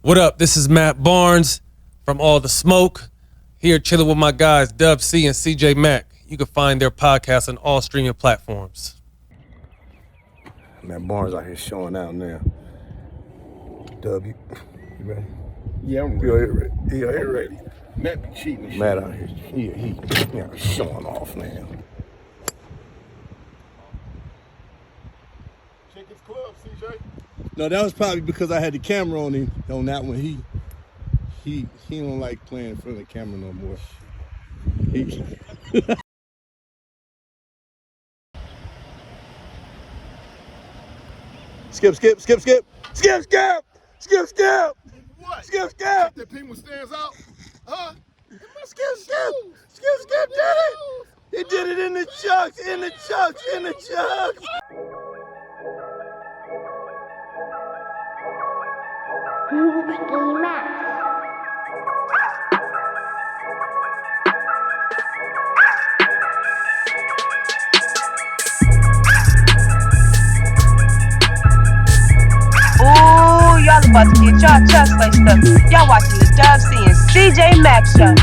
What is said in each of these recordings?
What up? This is Matt Barnes from All the Smoke. Here chilling with my guys, Dub C and CJ Mack. You can find their podcast on all streaming platforms. Matt Barnes out here showing out now. W, you ready? Yeah, I'm You ready. ready? Yeah, you ready? Matt be cheating and shit. Matt out here, he showing off now. Chicken's Club, CJ. No, that was probably because I had the camera on him. On that one, he don't like playing in front of the camera no more. Skip. What? Skip. That people stands out? Huh? Skip did it. He did it in the chucks. Ooh, y'all about to get y'all chest laced up. Y'all watching the Dub C and CJ Mack show.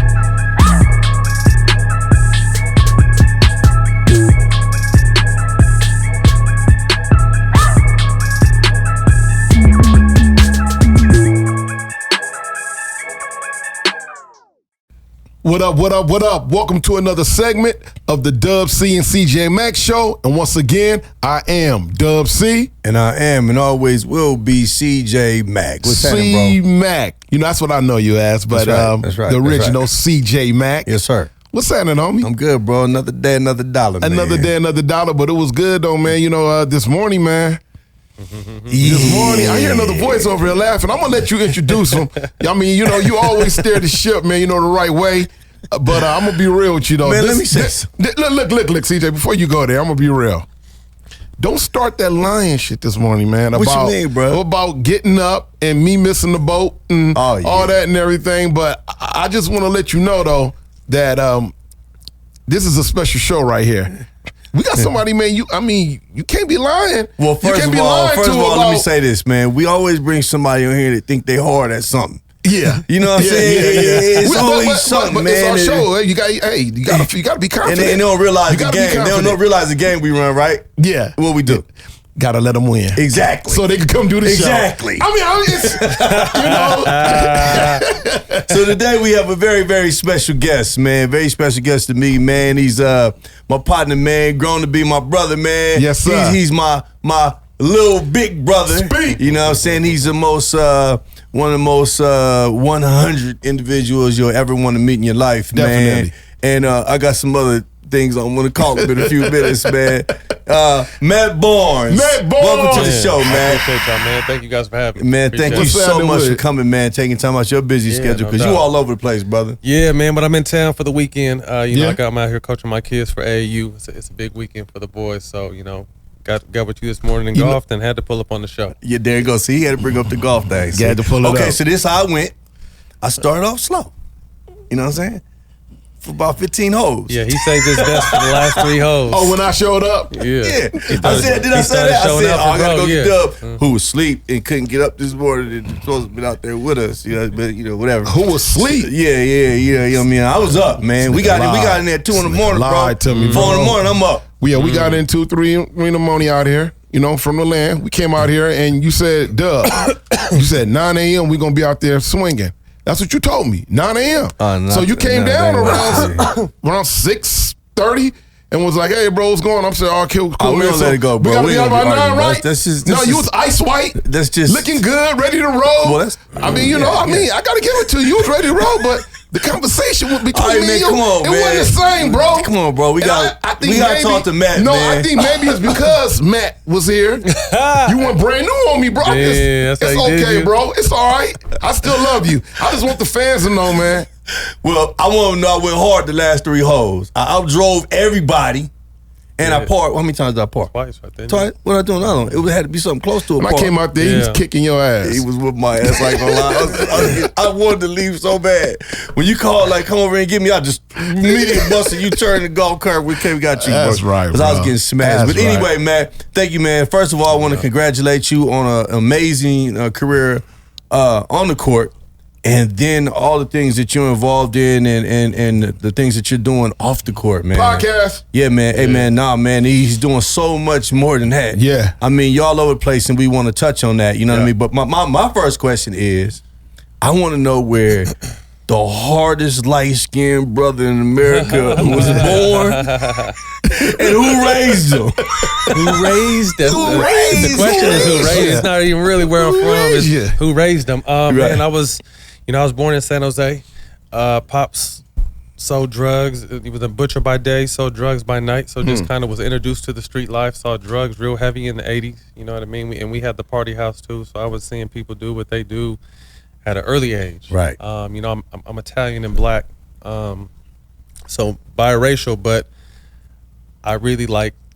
What up? Welcome to another segment of the Dub C and CJ Mack show. And once again, I am Dub C. And I am and always will be CJ Mack. What's happening, bro? Mack. You know, that's what I know you as, but That's right. the original CJ Mack. Yes, sir. What's happening, homie? I'm good, bro. Another day, another dollar, man. Another day, another dollar, but it was good, though, man. You know, this morning, man. This morning, I hear another voice over here laughing. I'm going to let you introduce him. I mean, you know, you always steer the ship, man, you know, the right way. But I'm going to be real with you, though. Man, let me say Look, CJ, before you go there, I'm going to be real. Don't start that lying shit this morning, man. What you mean, bro? About getting up and me missing the boat and all that and everything. But I just want to let you know, though, that this is a special show right here. We got somebody, man. You can't be lying. Well, first of all, let me say this, man. We always bring somebody on here that think they hard at something. Yeah, you know what I'm saying. Yeah. It's always something, but man. It's our show. You got to be confident. And they don't realize the game. They don't realize the game we run, right? Yeah. What we do. Gotta let them win. Exactly. So they can come do the show. Exactly. I mean, it's, you know. So today we have a very, very special guest, man. Very special guest to me, man. He's my partner, man. Grown to be my brother, man. Yes, sir. He's my little big brother. Speak. You know what I'm saying? He's the most one of the most 100 individuals you'll ever want to meet in your life, Definitely. man. And I got some other things I want to call him in a few minutes, man. Matt Barnes. Welcome to the show, man. Appreciate y'all, man. Thank you guys for having me. Man, thank you Appreciate so happening much with for it? coming, man. Taking time out your busy schedule, no because you doubt. all over the place, brother. it. Yeah, man, but I'm in town for the weekend. You know, Yeah. I'm out here coaching my kids for AAU. It's a big weekend for the boys, so, you know, got with you this morning and golfed and had to pull up on the show. Yeah, there you go. See, he had to bring up the golf thing. You had to pull it Okay, up. so this how I went. I started off slow. You know what I'm saying? For about 15 holes. Yeah, he saved his best for the last 3 holes. Oh, when I showed up. Yeah. Yeah. He I said, did I say that? I showing said, up I and gotta go roll, get yeah. Dub, who was asleep and couldn't get up this morning and supposed to be out there with us. You know, but whatever. Who was asleep? Yeah. You know what I mean? I was up, man. We got in there at 2 in the morning, bro. Lied to me, 4 in bro. the morning, I'm up. We got in 2, 3 in the morning out here, you know, from the land. We came out here and you said, Dub, you said 9 a.m. we going to be out there swinging. That's what you told me, 9 a.m. So you came down around 6:30 and was like, hey, bro, what's going on? I'm saying, oh, cool, We man. gonna let it go, bro. We got to be out by 9, right? That's just, No, you was ice white. That's just Looking good, ready to roll. Well, that's- I mean, you know, I got to give it to you. You was ready to roll, but the conversation was between All right, me man, and you. come on, it man. wasn't the same, bro. Come on, bro. We got to talk to Matt, No, man. I think maybe it's because Matt was here. You went brand new on me, bro. Yeah, that's how It's you did okay, you. bro. It's all right. I still love you. I just want the fans to know, man. Well, I want to know I went hard the last 3 holes. I outdrove everybody, and I parked. How many times did I park? Twice, right there. Twice? What did I do another one? It had to be something close to a When park. I came out there, he was Yeah. kicking your ass. He was with my ass, like gonna lie. I wanted to leave so bad. When you called, like, come over and get me, I just immediately busted U turn the golf cart. We got you, That's bro. right, Because I was bro. getting smashed. That's But anyway, right. man, thank you, man. First of all, I want to congratulate you on an amazing career on the court, and then all the things that you're involved in and the things that you're doing off the court, man. Podcast. Yeah, man. Hey, man, man, he's doing so much more than that. Yeah. I mean, y'all over the place, and we want to touch on that, you know what I mean? But my first question is, I want to know where the hardest light-skinned brother in America was born, and who raised him? Who raised them? The question is who raised. It's not even really where I'm from. It's who raised them. Man, I was born in San Jose. Pops sold drugs. He was a butcher by day, sold drugs by night. So just kind of was introduced to the street life. Saw drugs real heavy in the '80s. You know what I mean? And we had the party house too. So I was seeing people do what they do at an early age. Right. You know, I'm Italian and black, so biracial, but I really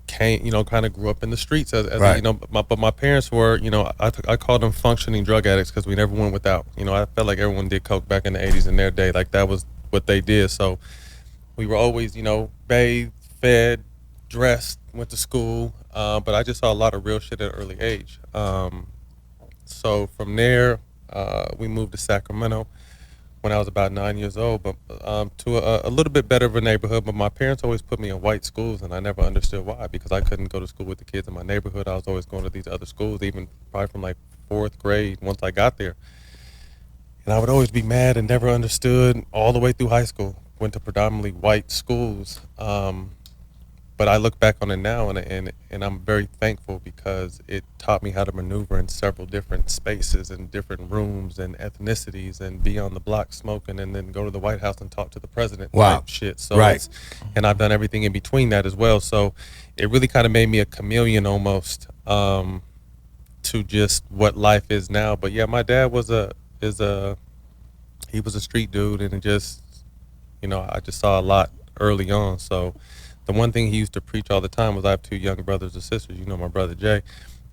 kind of grew up in the streets as right. you know, but my parents were, you know, I called them functioning drug addicts because we never went without. You know, I felt like everyone did coke back in the 80s in their day. Like that was what they did. So we were always, you know, bathed, fed, dressed, went to school, but I just saw a lot of real shit at an early age. So from there, we moved to Sacramento when I was about 9 years old, but to a little bit better of a neighborhood. But my parents always put me in white schools, and I never understood why, because I couldn't go to school with the kids in my neighborhood. I was always going to these other schools, even probably from like 4th grade once I got there. And I would always be mad and never understood all the way through high school. Went to predominantly white schools. But I look back on it now, and I'm very thankful because it taught me how to maneuver in several different spaces and different rooms and ethnicities, and be on the block smoking, and then go to the White House and talk to the president. Wow. Type shit. So right. And I've done everything in between that as well. So it really kind of made me a chameleon almost to just what life is now. But yeah, my dad was a street dude, and it just, you know, I just saw a lot early on. So the one thing he used to preach all the time was, I have 2 younger brothers and sisters. You know my brother Jay.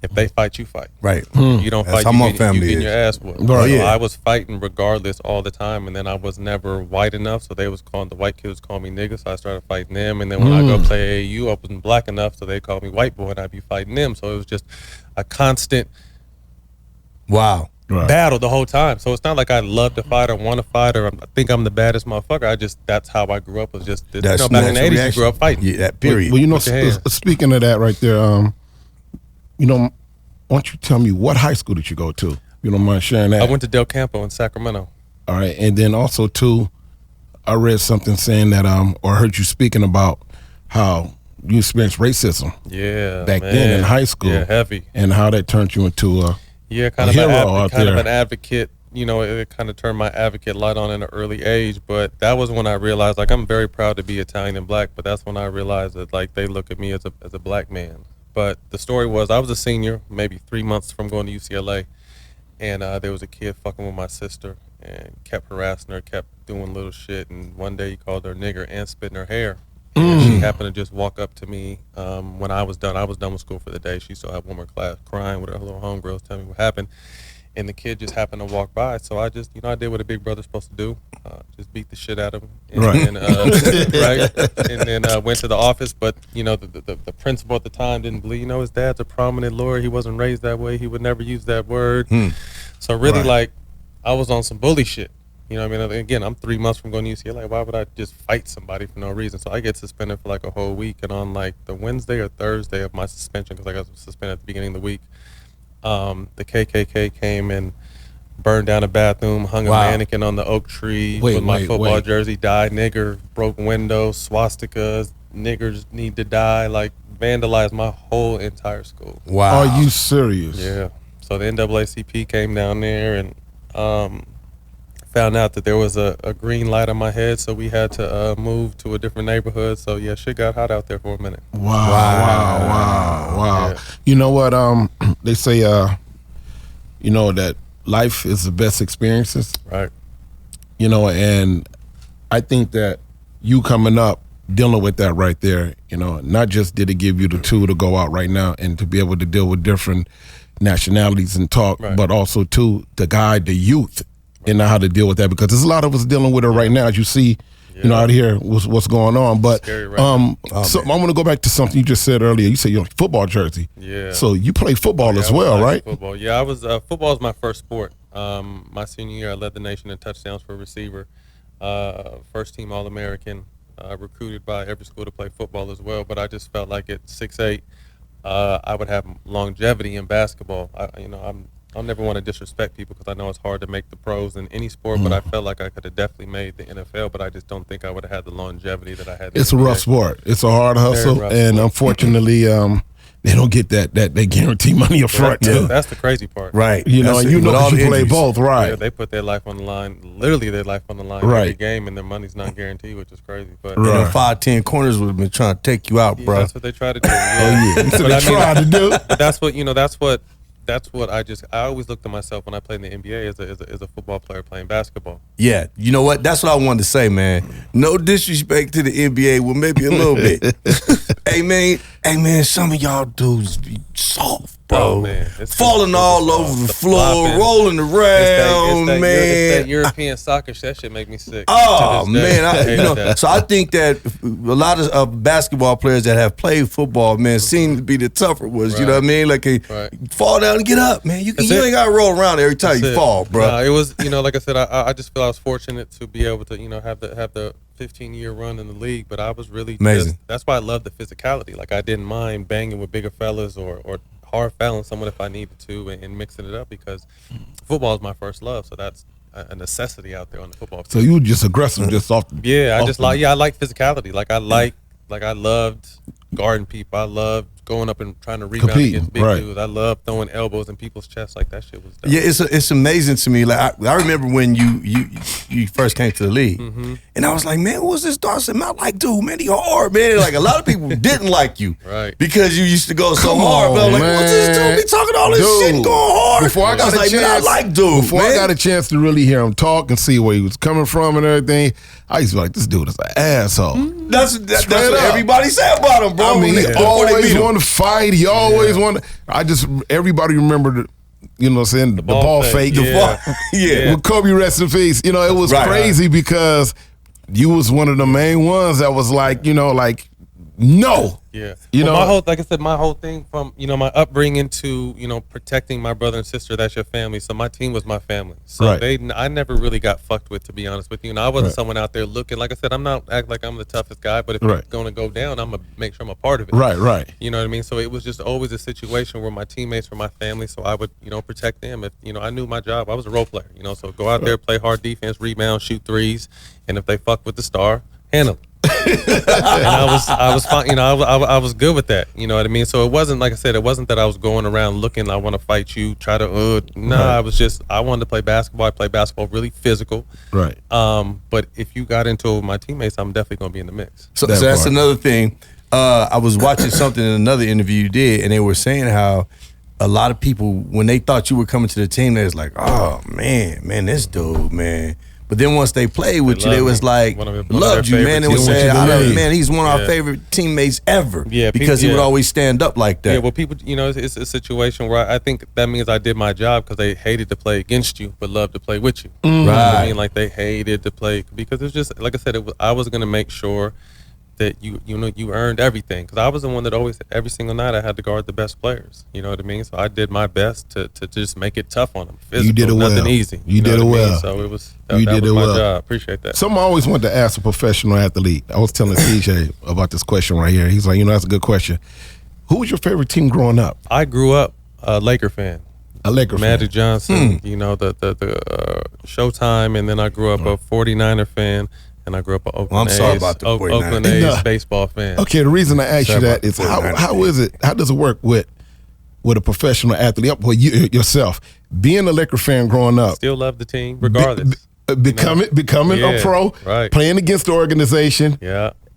If they fight, you fight. Right. You don't That's fight, how you my get, family you get is. your ass whooped. Oh, yeah. I was fighting regardless all the time, and then I was never white enough, so they was calling, the white kids call me nigga, so I started fighting them. And then when I go play AAU, I wasn't black enough, so they called me white boy, and I'd be fighting them. So it was just a constant battle the whole time. So it's not like I love to fight or want to fight or I think I'm the baddest motherfucker. That's how I grew up. Was just, you know, back in the 80s, you grew up fighting. Yeah, that period. Well, you know, speaking of that right there, you know, why don't you tell me what high school did you go to? You don't mind sharing that? I went to Del Campo in Sacramento. All right, and then also too, I read something saying that or heard you speaking about how you experienced racism. Yeah, back then in high school. Yeah, heavy. And how that turned you into a kind of an advocate. You know, it kind of turned my advocate light on in an early age. But that was when I realized, like, I'm very proud to be Italian and black. But that's when I realized that, like, they look at me as a black man. But the story was, I was a senior, maybe 3 months from going to UCLA, and there was a kid fucking with my sister and kept harassing her, kept doing little shit. And one day he called her nigger and spit in her hair. And she happened to just walk up to me when I was done. I was done with school for the day. She still had one more class, crying with her little homegirls, telling me what happened. And the kid just happened to walk by. So I just, you know, I did what a big brother's supposed to do. Just beat the shit out of him. And, right. And then went to the office. But, you know, the principal at the time didn't believe, you know, his dad's a prominent lawyer. He wasn't raised that way. He would never use that word. So really, like, I was on some bully shit. You know what I mean? Again, I'm 3 months from going to UCLA. Why would I just fight somebody for no reason? So I get suspended for like a whole week. And on like the Wednesday or Thursday of my suspension, because I got suspended at the beginning of the week, the KKK came and burned down a bathroom, hung a mannequin on the oak tree with my football jersey, die nigger, broke windows, swastikas, niggers need to die, like vandalized my whole entire school. Wow. Are you serious? Yeah. So the NAACP came down there and found out that there was a green light on my head, so we had to move to a different neighborhood. So yeah, shit got hot out there for a minute. Wow. Yeah. You know what? They say, you know, that life is the best experiences. Right. You know, and I think that you coming up, dealing with that right there, you know, not just did it give you the tool to go out right now and to be able to deal with different nationalities and talk, but also to guide the youth and know how to deal with that, because there's a lot of us dealing with it right now, as you see, you know, out here what's going on. But so I want to go back to something you just said earlier. You said you're on a football jersey. Yeah. So you play football as well, right? Football. Yeah, I was football is my first sport. My senior year, I led the nation in touchdowns for receiver. First team All-American. Recruited by every school to play football as well. But I just felt like at 6'8", I would have longevity in basketball. I'll never want to disrespect people because I know it's hard to make the pros in any sport, but I felt like I could have definitely made the NFL, but I just don't think I would have had the longevity that I had. It's a rough sport. It's a hard hustle, and unfortunately, they don't get that they guarantee money up front too. That's the crazy part, right? You know you play both, right? Yeah, they put their life on the line, literally their life on the line every game, and their money's not guaranteed, which is crazy. But and 5-10 corners would have been trying to take you out, bro. That's what they try to do. They try to do. But that's what I always looked at myself when I played in the NBA as a football player playing basketball. Yeah, you know what? That's what I wanted to say, man. No disrespect to the NBA, well, maybe a little bit. Hey, man, some of y'all dudes be soft, bro. Oh, man. Falling all over the floor, rolling around, man. It's that European soccer shit. That shit make me sick. Oh, man. So I think that a lot of basketball players that have played football, man, seem to be the tougher ones. Right. You know what I mean? Like, fall down and get up, man. You ain't got to roll around every time you fall, bro. It was, like I said, I just feel I was fortunate to be able to, have the 15-year run in the league, but I was really amazing. That's why I love the physicality. Like, I didn't mind banging with bigger fellas or hard fouling someone if I needed to and mixing it up because football is my first love. So that's a necessity out there on the football field. So you were just aggressive, just off. Yeah, I like physicality. Like I loved guarding people. I loved going up and trying to rebound against big dudes. I loved throwing elbows in people's chests. Like that shit was dope. Yeah, it's amazing to me. Like I remember when you first came to the league, and I was like, man, what's this dog? I said, man, I like, dude, man, he hard, man. Like a lot of people didn't like you, right? Because you used to go so hard. But I'm like, what's this dude be talking all this shit and going hard? Before I got I got a chance to really hear him talk and see where he was coming from and everything, I used to be like, this dude is an asshole. That's what everybody said about him, bro. I mean, he always wanted to fight. He always wanted. Everybody remembered, the ball fake. With Kobe, rest in peace. It was crazy because you was one of the main ones that was like, no. Yeah. My whole thing from, my upbringing to, protecting my brother and sister, that's your family. So my team was my family. So I never really got fucked with, to be honest with you. I wasn't someone out there looking, like I said, I'm not act like I'm the toughest guy, but if it's going to go down, I'm going to make sure I'm a part of it. Right. You know what I mean? So it was just always a situation where my teammates were my family, so I would, protect them. If, I knew my job. I was a role player, so go out there, play hard defense, rebound, shoot threes, and if they fuck with the star, handle it. And I was fine, I was good with that, you know what I mean? So it wasn't, like I said, it wasn't that I was going around looking, I want to fight you, try to, I wanted to play basketball. I play basketball really physical. Right. But if you got into it with my teammates, I'm definitely going to be in the mix. So that's another thing. I was watching something in another interview you did, and they were saying how a lot of people, when they thought you were coming to the team, they was like, oh, man, this dude, man. But then once they played with you, they was like, loved you, man. It was saying, man, he's one of our favorite teammates ever. Yeah, because he would always stand up like that. Yeah, well, people, it's a situation where I think that means I did my job because they hated to play against you, but loved to play with you. Right. You know what I mean? Like they hated to play because it's just, like I said, I was going to make sure that you earned everything, because I was the one that always, every single night, I had to guard the best players. You know what I mean? So I did my best to just make it tough on them. Physical, you did it well. Nothing easy. You did it well. So it was that was my job. Appreciate that. Someone always wanted to ask a professional athlete. I was telling CJ about this question right here. He's like, that's a good question. Who was your favorite team growing up? I grew up a Laker fan. A Laker fan. Magic Johnson. The Showtime, and then I grew up a 49er fan. And I grew up an Oakland A's baseball fan. Okay, the reason I asked you that is how is it? How does it work with a professional athlete? Well, you yourself being a Laker fan growing up, still love the team regardless. Becoming a pro, right. Playing against the organization,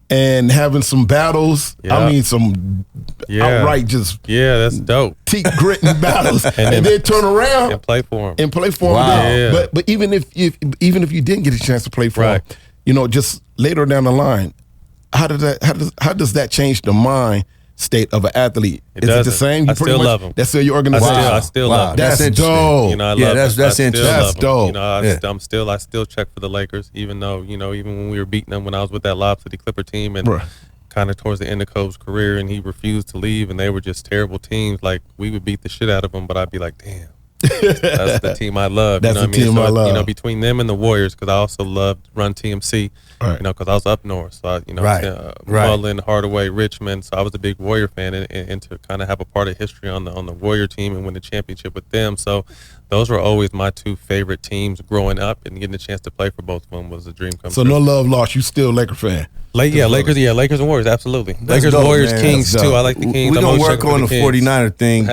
and having some battles. I mean, some outright just that's dope. Teeth gritting battles, and then turn around and play for them. Wow. But even if you didn't get a chance to play for them. Just later down the line, how does that change the mind state of an athlete? Is it the same? I still love them. That's still your organization. I still love them. That's dope. That's interesting. That's dope. I still check for the Lakers, even though even when we were beating them when I was with that Lob City Clipper team and kind of towards the end of Kobe's career, and he refused to leave, and they were just terrible teams. Like we would beat the shit out of them, but I'd be like, damn. That's the team I love. That's you know the team what I mean? I love. You know, between them and the Warriors, because I also loved Run TMC. Right. You know, because I was up north, so I, Right. Mullen, Hardaway, Richmond. So I was a big Warrior fan, and to kind of have a part of history on the Warrior team and win the championship with them. So those were always my two favorite teams growing up, and getting a chance to play for both of them was a dream come So true. no love lost. You still Laker fan? Lakers and Warriors, absolutely. Lakers, dope, Warriors, man. Kings That's too. dope. I like the Kings. We I'm gonna always work checking for on the Kings. 49er thing.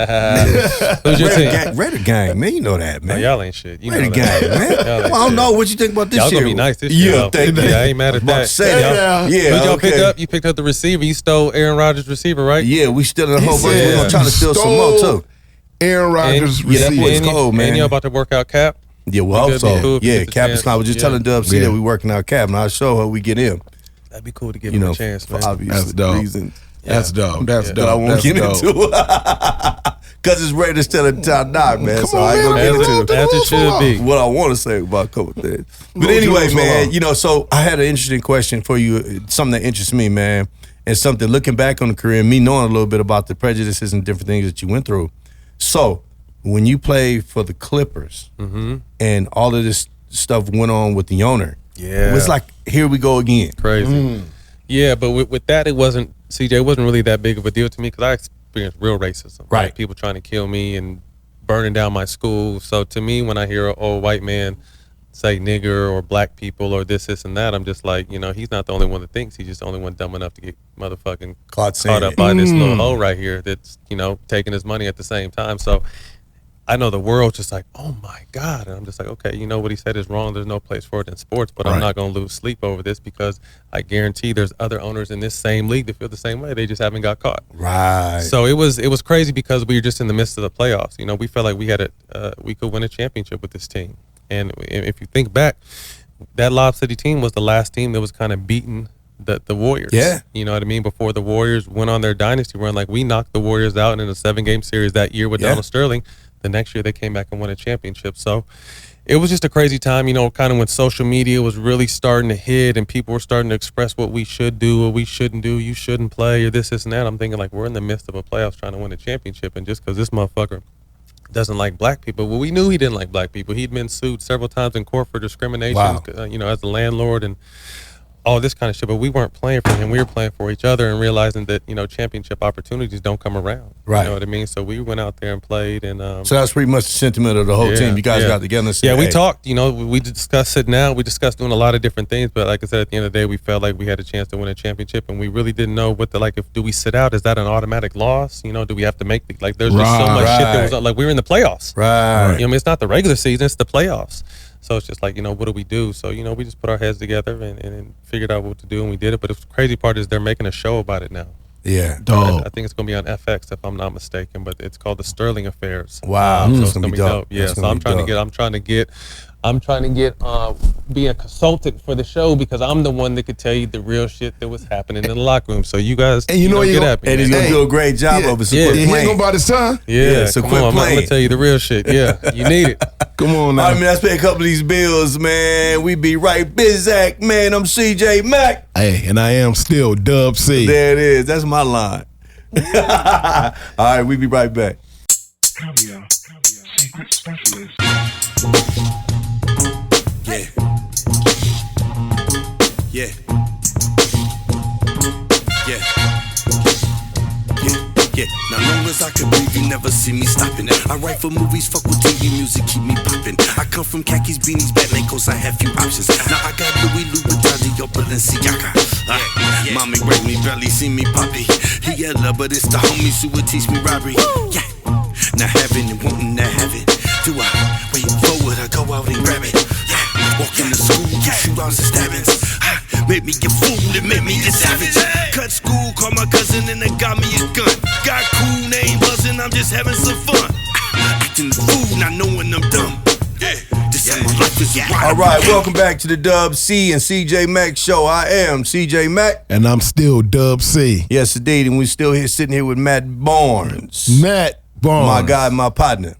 Who's your team? Raider gang, man. You know that, man. No, y'all ain't shit. You Raider know gang, that. man. Y'all ain't I don't shit. know what you think about this Y'all year. gonna be nice this year. Yeah, though. thank you. Yeah, I ain't mad at About to that. say that. Yeah. Yeah, Who'd y'all pick okay. up? You picked up the receiver. You stole Aaron Rodgers' receiver, right? Yeah, we still in a whole bunch. said We're gonna try to steal some more too. Aaron Rodgers And, yeah, that receiver. boy's and, cold, man. And you about to work out Cap? Yeah, we He hope could be so. cool if he Yeah, gets a Cap and chance. Sly was just Yeah. telling Dub C Yeah. that we working out Cap, and I'll show her we get him. That'd be cool to give You him know, a chance, man. for obvious That's dope. reasons. That's dope. That's Yeah. dope. But I won't That's get dope. into because it's Raiders still at the top notch, man. Come So on, I ain't man. gonna get into As it should be. what I want to say about a couple things. But Go anyway, Jules, man, hold on. you know, so I had an interesting question for you, something that interests me, man, and something looking back on the career, me knowing a little bit about the prejudices and different things that you went through. So when you played for the Clippers and all of this stuff went on with the owner, Yeah. it was like, here we go again. Crazy. Yeah, but with that, it wasn't, CJ, it wasn't really that big of a deal to me because I experienced real racism. Right. Like people trying to kill me and burning down my school. So to me, when I hear an old white man say nigger or black people or this, and that, I'm just like, you know, he's not the only one that thinks. He's just the only one dumb enough to get motherfucking Caught caught up by this little hoe right here that's, you know, taking his money at the same time. So I know the world's just like, oh my God. And I'm just like, okay, you know what he said is wrong. There's no place for it in sports, but I'm not going to lose sleep over this because I guarantee there's other owners in this same league that feel the same way. They just haven't got caught. Right. So it was crazy because we were just in the midst of the playoffs. You know, we felt like we could win a championship with this team. And if you think back, that Lob City team was the last team that was kind of beating the Warriors. Yeah. You know what I mean? Before the Warriors went on their dynasty run, like we knocked the Warriors out in a 7-game series that year with Donald Sterling. The next year they came back and won a championship. So it was just a crazy time, you know, kind of when social media was really starting to hit and people were starting to express what we should do or we shouldn't do, you shouldn't play or this and that. I'm thinking like we're in the midst of a playoffs trying to win a championship, and just because this motherfucker doesn't like black people, well, we knew he didn't like black people. He'd been sued several times in court for discrimination, you know, as a landlord and all this kind of shit, but we weren't playing for him. We were playing for each other and realizing that, you know, championship opportunities don't come around. Right. You know what I mean? So we went out there and played, and So that's pretty much the sentiment of the whole team. You guys got together and said, we hey. talked, you know, we discussed sitting down, we discussed doing a lot of different things, but like I said, at the end of the day, we felt like we had a chance to win a championship, and we really didn't know what do we sit out? Is that an there's loss? You know, do we have to make there's just so much shit that was, like, we were in the playoffs. Right. You know, I mean, it's not the regular season, it's the playoffs. So it's just like, you know, what do we do? So, you know, we just put our heads together and figured out what to do, and we did it. But the crazy part is they're making a show about it now. Yeah. I think it's going to be on FX if I'm not mistaken, but it's called The Sterling Affairs. Wow. So That's it's gonna going be to be dope. dope. Yeah, That's so gonna I'm be trying to get be a consultant for the show because I'm the one that could tell you the real shit that was happening in the locker room. So you guys, And you know get you at me. And he's man. going to do a great job of it. So quit He ain't playing. gonna buy this time. Yeah, so come quit on, I'm playing. going to tell you the real shit. Yeah, you need it. Come on now. All right, man, let's pay a couple of these bills, man. We be right Bizak, man. I'm CJ Mack. Hey, and I am still Dub C. There it is. That's my line. All right, we be right back. Yeah. Now long as I can breathe, you never see me stopping. I write for movies, fuck with TV music, keep me popping. I come from khakis, beanies, Batman coats, I have few options. Now I got Louis Vuitton, or Balenciaga. Mommy raised me, barely see me poppy. He yella, but it's the homies who would teach me robbery. Yeah. Now having and wanting to have it. Do I wait forward or go out and grab it? Yeah. Walk into school, get shootouts and stabbings. Made me get fooled, it made me a savage. Cut school, call my cousin and they got me a gun. Got cool, they ain't buzzing, I'm just having some fun. Acting the fool, not knowing I'm dumb. This how my life is. All right, welcome back to the Dub C and CJ Mack show. I am CJ Mack. And I'm still Dub C. Yes, indeed, and we're still here sitting here with Matt Barnes. Matt Barnes. My guy, my partner.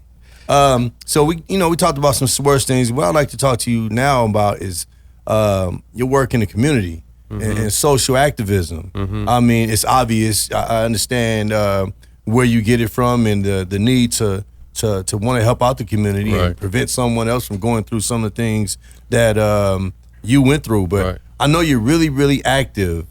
So we talked about some worse things. What I'd like to talk to you now about is your work in the community and social activism. I mean, it's obvious. I understand where you get it from and the need to to want to help out the community Right. and prevent someone else from going through some of the things that you went through. But Right. I know you're really, really active.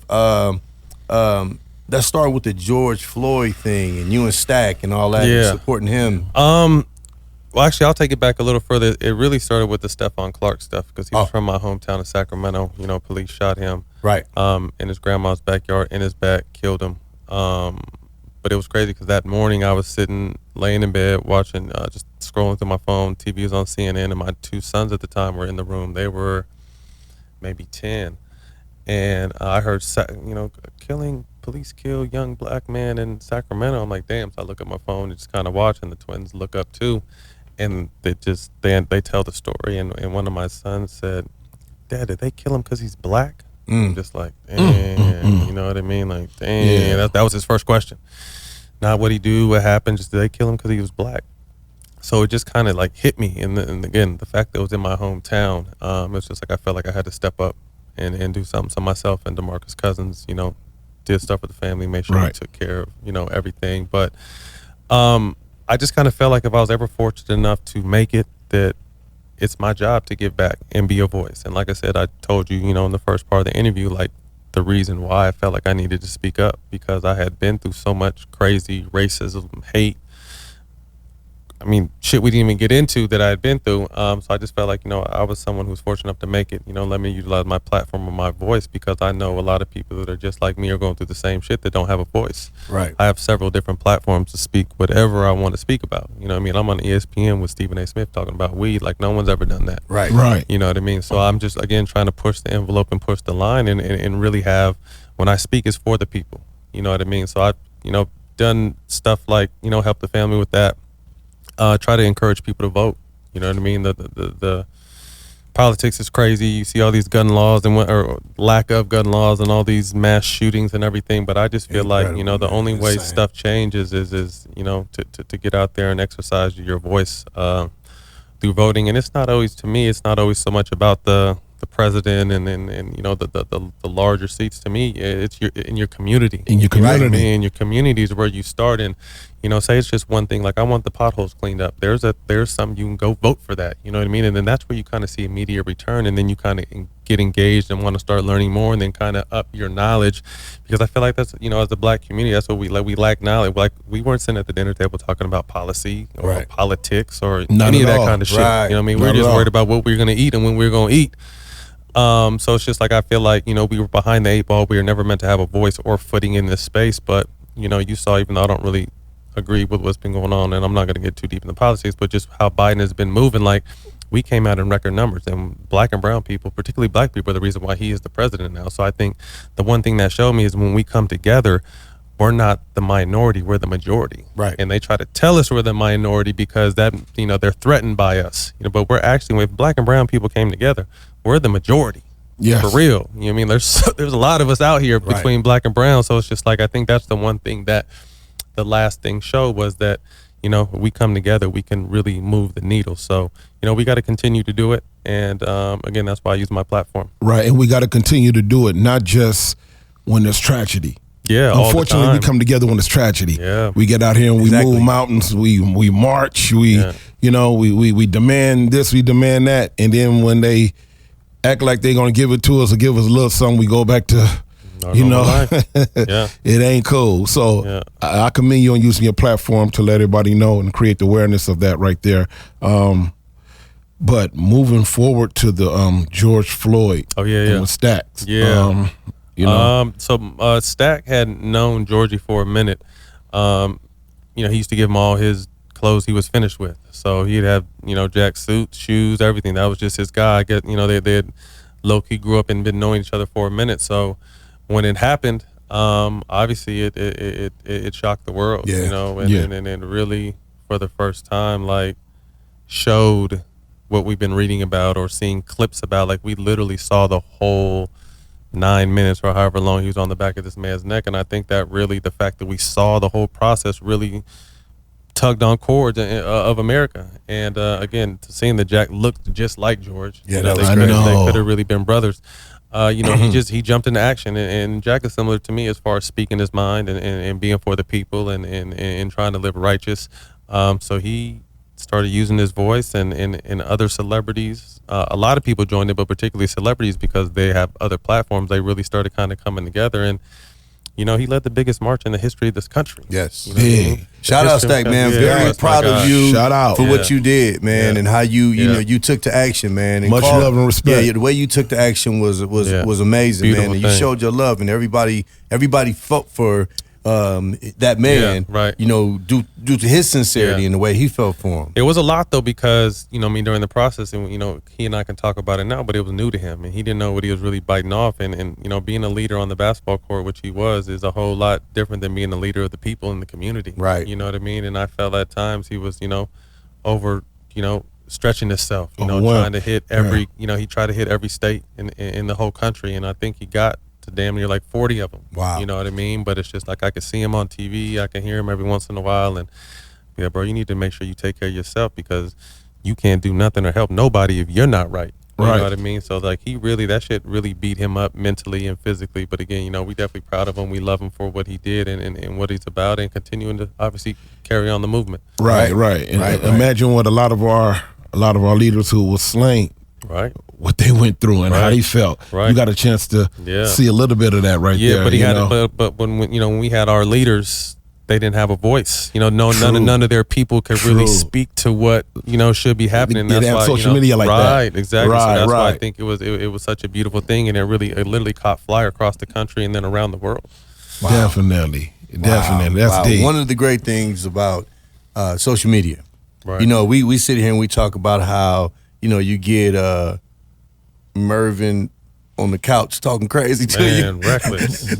Let's start with the George Floyd thing and you and Stack and all that, and Yeah. supporting him. Well, actually, I'll take it back a little further. It really started with the Stephon Clark stuff because he was from my hometown of Sacramento. You know, police shot him Right. in his grandma's backyard, in his back, killed him. But it was crazy because that morning I was sitting, laying in bed, watching, just scrolling through my phone. TV was on CNN, and my 2 sons at the time were in the room. They were maybe 10. And I heard, police kill young black man in Sacramento. I'm like, damn. So I look at my phone and just kind of watch, and the twins look up too. And they tell the story. And one of my sons said, Dad, did they kill him because he's black? I'm just like, damn, you know what I mean? Like, damn, that was his first question. Not what he do, what happened, just did they kill him because he was black? So it just kind of like hit me. And again, the fact that it was in my hometown, it was just like I felt like I had to step up and do something. So myself and DeMarcus Cousins, you know, did stuff with the family, made sure we took care of, you know, everything. But I just kind of felt like if I was ever fortunate enough to make it, that it's my job to give back and be a voice. And like I said, I told you, you know, in the first part of the interview, like the reason why I felt like I needed to speak up, because I had been through so much crazy racism, hate. I mean, shit we didn't even get into that I had been through. So I just felt like, you know, I was someone who was fortunate enough to make it. You know, let me utilize my platform and my voice, because I know a lot of people that are just like me are going through the same shit that don't have a voice. Right. I have several different platforms to speak whatever I want to speak about. You know what I mean? I'm on ESPN with Stephen A. Smith talking about weed like no one's ever done that. Right. Right. You know what I mean? So I'm just, again, trying to push the envelope and push the line and really have, when I speak, it's for the people. You know what I mean? So I've, you know, done stuff like, you know, help the family with that. Try to encourage people to vote. You know what I mean? The politics is crazy. You see all these gun laws or lack of gun laws and all these mass shootings and everything. But I just feel like, you know, the only way stuff changes is you know, to get out there and exercise your voice through voting. And it's not always, to me, it's not always so much about the president and you know, the larger seats. To me, it's in your community. In your community. Right? In your community is where you start. And, you know, say it's just one thing, like I want the potholes cleaned up. There's some, you can go vote for that. You know what I mean? And then that's where you kind of see immediate return, and then you kind of get engaged and want to start learning more, and then kind of up your knowledge, because I feel like that's, you know, as a black community, that's what we lack knowledge. Like we weren't sitting at the dinner table talking about policy or politics or any of that kind of shit. Right. You know what I mean? We were just worried about what we were going to eat and when we were going to eat. So it's just like, I feel like, you know, we were behind the 8 ball. We were never meant to have a voice or footing in this space. But, you know, you saw, even though I don't really agree with what's been going on, and I'm not going to get too deep in the politics, but just how Biden has been moving, like we came out in record numbers, and black and brown people, particularly black people, are the reason why he is the president now. So I think the one thing that showed me is when we come together, we're not the minority, we're the majority. Right. And they try to tell us we're the minority because that, you know, they're threatened by us. You know, but we're actually, if black and brown people came together, we're the majority. Yes. For real. You know what I mean? There's a lot of us out here between black and brown. So it's just like, I think that's the one thing that the last thing showed, was that, you know, we come together, we can really move the needle. So, you know, we got to continue to do it. And again, that's why I use my platform. Right. And we got to continue to do it, not just when there's tragedy. Yeah. Unfortunately, we come together when there's tragedy. Yeah. We get out here and we move mountains. We march. You know, we demand this, we demand that, and then when they act like they're gonna give it to us or give us a little something, we go back to, you know, it ain't cool. So I commend you on using your platform to let everybody know and create the awareness of that right there. But moving forward to the George Floyd, and with Stacks, you know, so Stack had known Georgie for a minute. You know, he used to give him all his clothes he was finished with. So he'd have, you know, jack suits, shoes, everything. That was just his guy. I guess, you know, they had low-key grew up and been knowing each other for a minute. So when it happened, obviously it shocked the world, you know, and really for the first time, like, showed what we've been reading about or seeing clips about. Like, we literally saw the whole 9 minutes or however long he was on the back of this man's neck. And I think that really, the fact that we saw the whole process really tugged on cords of America. And again, seeing that Jack looked just like George, they could have really been brothers. You know, he jumped into action, and Jack is similar to me as far as speaking his mind and being for the people and trying to live righteous. So he started using his voice, and other celebrities, a lot of people joined it, but particularly celebrities, because they have other platforms, they really started kind of coming together. And he led the biggest march in the history of this country. Yes. You know what I mean? Shout out, Stack, man. Yeah, Very proud of you Shout out. for what you did, man, and how you took to action, man. And Much love and respect. Yeah, the way you took to action was amazing, Beautiful man. And you thing. showed your love, and everybody felt for that man, right. due to his sincerity and the way he felt for him. It was a lot, though, because, during the process, and, he and I can talk about it now, but it was new to him, and he didn't know what he was really biting off. And being a leader on the basketball court, which he was, is a whole lot different than being a leader of the people in the community. Right. You know what I mean? And I felt at times he was, over, stretching himself, trying to hit every, he tried to hit every state in the whole country. And I think he got to damn near like 40 of them. Wow. You know what I mean? But it's just like I could see him on TV. I can hear him every once in a while. And yeah, bro, you need to make sure you take care of yourself, because you can't do nothing or help nobody if you're not right. You know what I mean? So like that shit really beat him up mentally and physically. But again, we definitely proud of him. We love him for what he did and what he's about, and continuing to obviously carry on the movement. Right. And imagine what a lot of our leaders who were slain, right, what they went through and how they felt. Right. You got a chance to see a little bit of that there. Yeah, but he had but when when we had our leaders, they didn't have a voice. None of their people could really speak to what should be happening. They have social media like that. Right, exactly. So that's why I think it was such a beautiful thing, and it literally caught fire across the country and then around the world. Wow. Definitely. That's deep. One of the great things about social media, right. We sit here and we talk about how you get Mervin on the couch talking crazy to you. Reckless.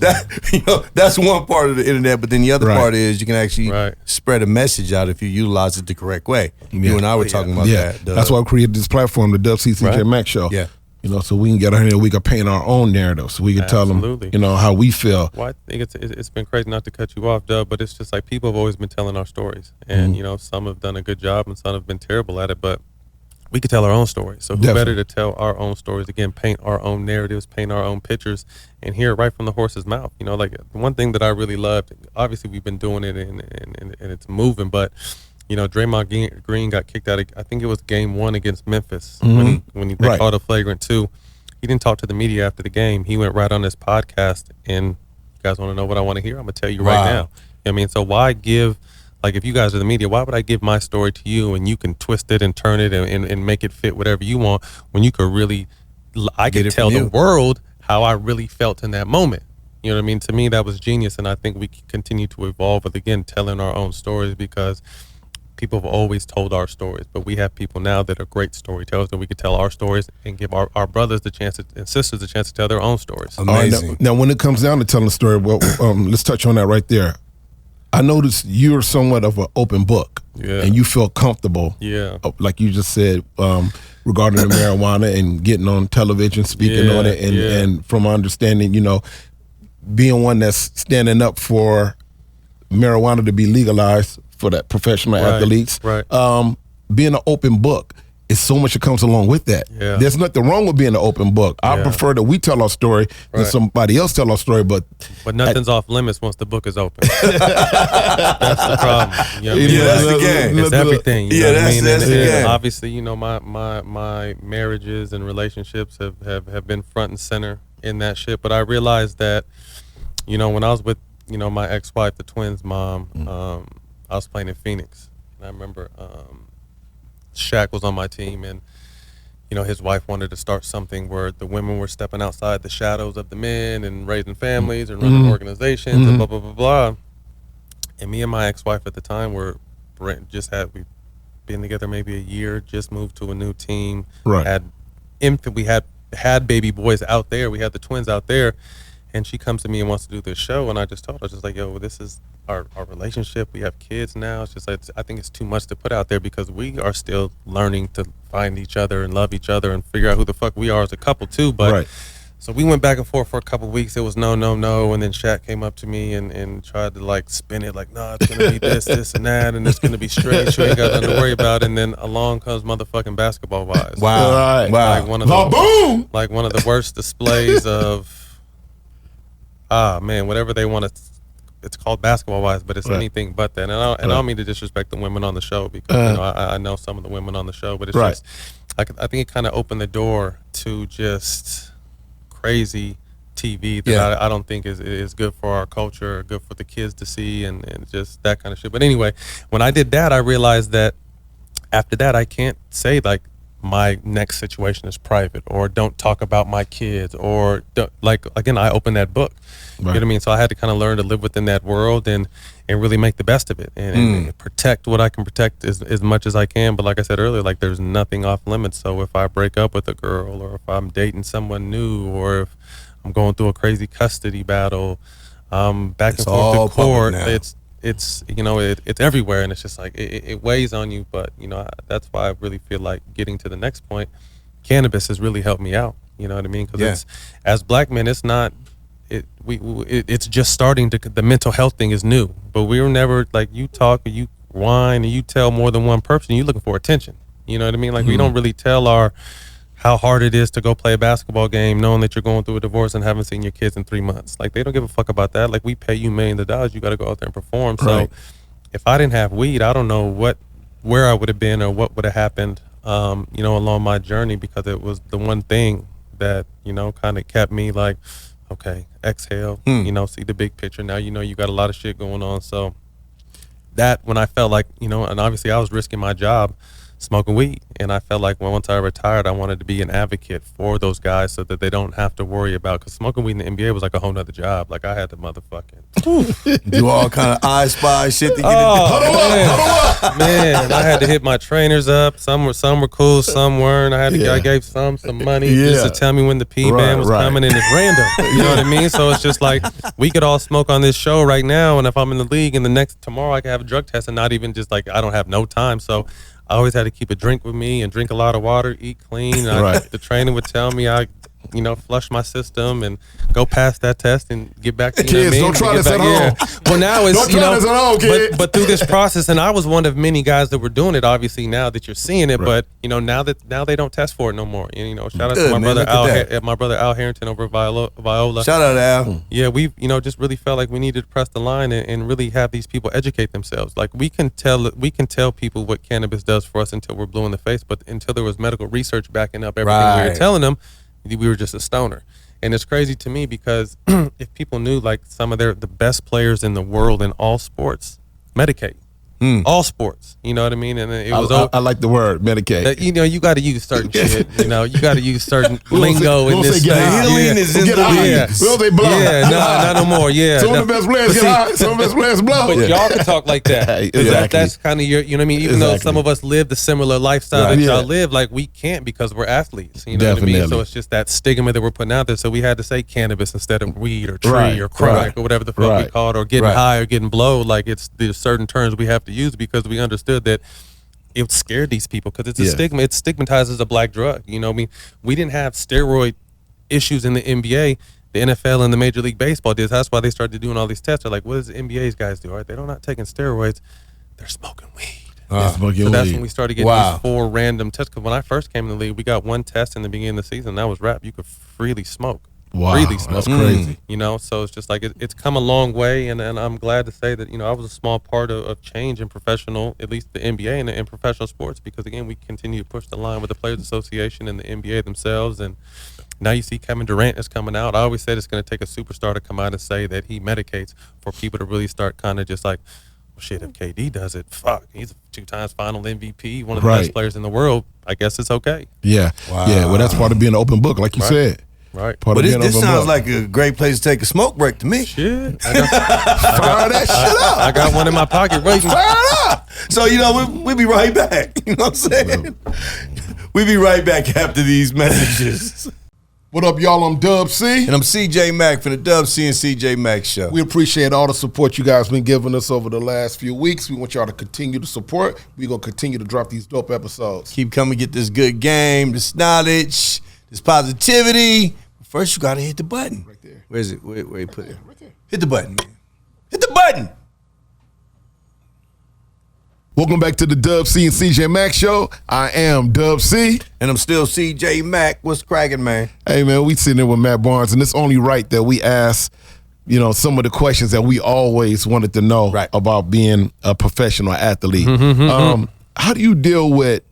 That's one part of the internet, but then the other part is you can actually spread a message out if you utilize it the correct way. You and I were talking about that. That's why I created this platform, the WCCJ Max Show. Yeah. So we can get on here and we can paint our own narrative, so we can tell them, how we feel. Well, I think it's been crazy, not to cut you off, Dub, but it's just like people have always been telling our stories, and some have done a good job and some have been terrible at it, but we could tell our own stories. So who better to tell our own stories, again, paint our own narratives, paint our own pictures, and hear it right from the horse's mouth. Like the one thing that I really loved, obviously we've been doing it and it's moving, but Draymond Green got kicked out of, I think it was game 1 against Memphis, when they called a flagrant 2. He didn't talk to the media after the game. He went right on his podcast, and you guys want to know what I want to hear? I'm going to tell you right now. You know what I mean? So why give, like, if you guys are the media, why would I give my story to you and you can twist it and turn it and make it fit whatever you want, when you could really, I could tell the world how I really felt in that moment. You know what I mean? To me, that was genius, and I think we can continue to evolve with, again, telling our own stories, because people have always told our stories, but we have people now that are great storytellers, that we can tell our stories and give our brothers and sisters the chance to tell their own stories. Amazing. Now, when it comes down to telling a story, well, let's touch on that right there. I noticed you're somewhat of an open book, and you feel comfortable, like you just said, regarding the marijuana and getting on television, speaking on it, and from my understanding, being one that's standing up for marijuana to be legalized for that professional athletes, being an open book. It's so much that comes along with that. Yeah. There's nothing wrong with being an open book. I prefer that we tell our story than somebody else tell our story. But nothing's off limits once the book is open. That's the problem. You know what I mean? That's the game. It's everything. You know what I mean? That's the game. Obviously, my marriages and relationships have been front and center in that shit. But I realized that, when I was with, my ex-wife, the twins' mom, I was playing in Phoenix. And I remember Shaq was on my team, and his wife wanted to start something where the women were stepping outside the shadows of the men and raising families and running organizations and blah blah blah blah. And me and my ex-wife at the time we've been together maybe a year, just moved to a new team, we had baby boys out there, we had the twins out there, and she comes to me and wants to do this show, and I just told her, just like, yo, this is our relationship, we have kids now. It's just like, I think it's too much to put out there, because we are still learning to find each other and love each other and figure out who the fuck we are as a couple too. But so we went back and forth for a couple of weeks. It was no, and then Shaq came up to me and tried to like spin it like, no, it's gonna be this and that, and it's gonna be straight, you ain't got nothing to worry about. And then along comes motherfucking Basketball Wives. Wow. Like one of the worst displays of whatever they want to it's called Basketball Wives, but it's anything but that. And I don't mean to disrespect the women on the show because I know some of the women on the show, but it's just I think it kind of opened the door to just crazy TV that I don't think is good for our culture, good for the kids to see, and just that kind of shit. But anyway, when I did that, I realized that after that, I can't say like my next situation is private or don't talk about my kids or like, again, I opened that book. You know what I mean? So I had to kind of learn to live within that world and really make the best of it and protect what I can protect as much as I can. But like I said earlier, like there's nothing off limits. So if I break up with a girl or if I'm dating someone new or if I'm going through a crazy custody battle, back and forth to court, it's you know, it's everywhere, and it's just like it weighs on you. But you know, that's why I really feel like getting to the next point, cannabis has really helped me out. You know what I mean? Because it's, as black men, it's not. It's just starting to. The mental health thing is new, but we were never like, you talk or you whine and you tell more than one person. You're looking for attention. You know what I mean? Like we don't really tell how hard it is to go play a basketball game knowing that you're going through a divorce and haven't seen your kids in 3 months. Like they don't give a fuck about that. Like we pay you millions of dollars, you got to go out there and perform. So if I didn't have weed, I don't know where I would have been or what would have happened, you know, along my journey, because it was the one thing that, you know, kind of kept me like, okay, exhale, you know, see the big picture. Now, you know, you got a lot of shit going on. So that when I felt like, you know, and obviously I was risking my job smoking weed, and I felt like once I retired, I wanted to be an advocate for those guys so that they don't have to worry about, because smoking weed in the NBA was like a whole nother job. Like I had to motherfucking do all kind of I Spy shit to get man, I had to hit my trainers up. Some were cool, some weren't. I gave some money just to tell me when the P-band was coming, and it's random. You know what I mean? So it's just like we could all smoke on this show right now, and if I'm in the league and tomorrow I could have a drug test and not even just like, I don't have no time. So I always had to keep a drink with me and drink a lot of water, eat clean. The trainer would tell me you know, flush my system and go past that test and get back to, you know what I mean? Don't try this at home. Well, now it's, don't you try know, this at home, kid. But through this process, and I was one of many guys that were doing it, obviously now that you're seeing it, but you know, now they don't test for it no more. And, you know, shout out to my brother Al Harrington over at Viola. Shout out to Al. Yeah, we, you know, just really felt like we needed to press the line and really have these people educate themselves. Like we can tell people what cannabis does for us until we're blue in the face, but until there was medical research backing up everything we were telling them, we were just a stoner. And it's crazy to me because if people knew, like, some of the best players in the world in all sports medicate. All sports, you know what I mean? And it was. I like the word medicate. You know, you got to use certain shit. You know, you got to use certain lingo in this. Heroin is in the league. We don't say blow. Yeah, not no more. Yeah, some of the best players get high. Some of the best players blow. But y'all can talk like that. Exactly. That's kind of your. You know what I mean? Even though some of us live the similar lifestyle that y'all live, like we can't because we're athletes. You know what I mean? So it's just that stigma that we're putting out there. So we had to say cannabis instead of weed or tree or crack or whatever the fuck we call it, or getting high or getting blow. Like there's certain terms we have to use because we understood that it scared these people because it's a stigma. It stigmatizes a black drug. You know what I mean? We didn't have steroid issues in the NBA. The NFL and the Major League Baseball did. That's why they started doing all these tests. They're like, what does the NBA's guys do? All right, they're not taking steroids. They're smoking weed. So that's when we started getting these 4 random tests. Because when I first came in the league, we got one test in the beginning of the season. That was rap. You could freely smoke. Wow, freely smoke. That's crazy. You know, so it's just like it's come a long way, and I'm glad to say that, you know, I was a small part of change in professional, at least the NBA and in professional sports, because again, we continue to push the line with the Players Association and the NBA themselves. And now you see Kevin Durant is coming out. I always said it's going to take a superstar to come out and say that he medicates for people to really start kind of just like, well, shit, if KD does it, fuck, he's a 2-time final MVP, one of the best players in the world. I guess it's okay. Yeah. Wow. Yeah. Well, that's part of being an open book, like you said. Right. But this sounds like a great place to take a smoke break to me. Shit. Fire that shit up. I got one in my pocket waiting. Fire it up. So, you know, we'll be right back. You know what I'm saying? We'll be right back after these messages. What up, y'all? I'm Dub C. And I'm CJ Mack from the Dub C and CJ Mack Show. We appreciate all the support you guys been giving us over the last few weeks. We want y'all to continue to support. We're going to continue to drop these dope episodes. Keep coming, get this good game, this knowledge, this positivity. First, you got to hit the button. Right there. Where is it? Where you put it? Right there. Hit the button, man. Hit the button. Welcome back to the Dub C and CJ Mack Show. I am Dub C. And I'm still CJ Mack. What's cracking, man? Hey, man, we sitting there with Matt Barnes, and it's only right that we ask some of the questions that we always wanted to know about being a professional athlete. How do you deal with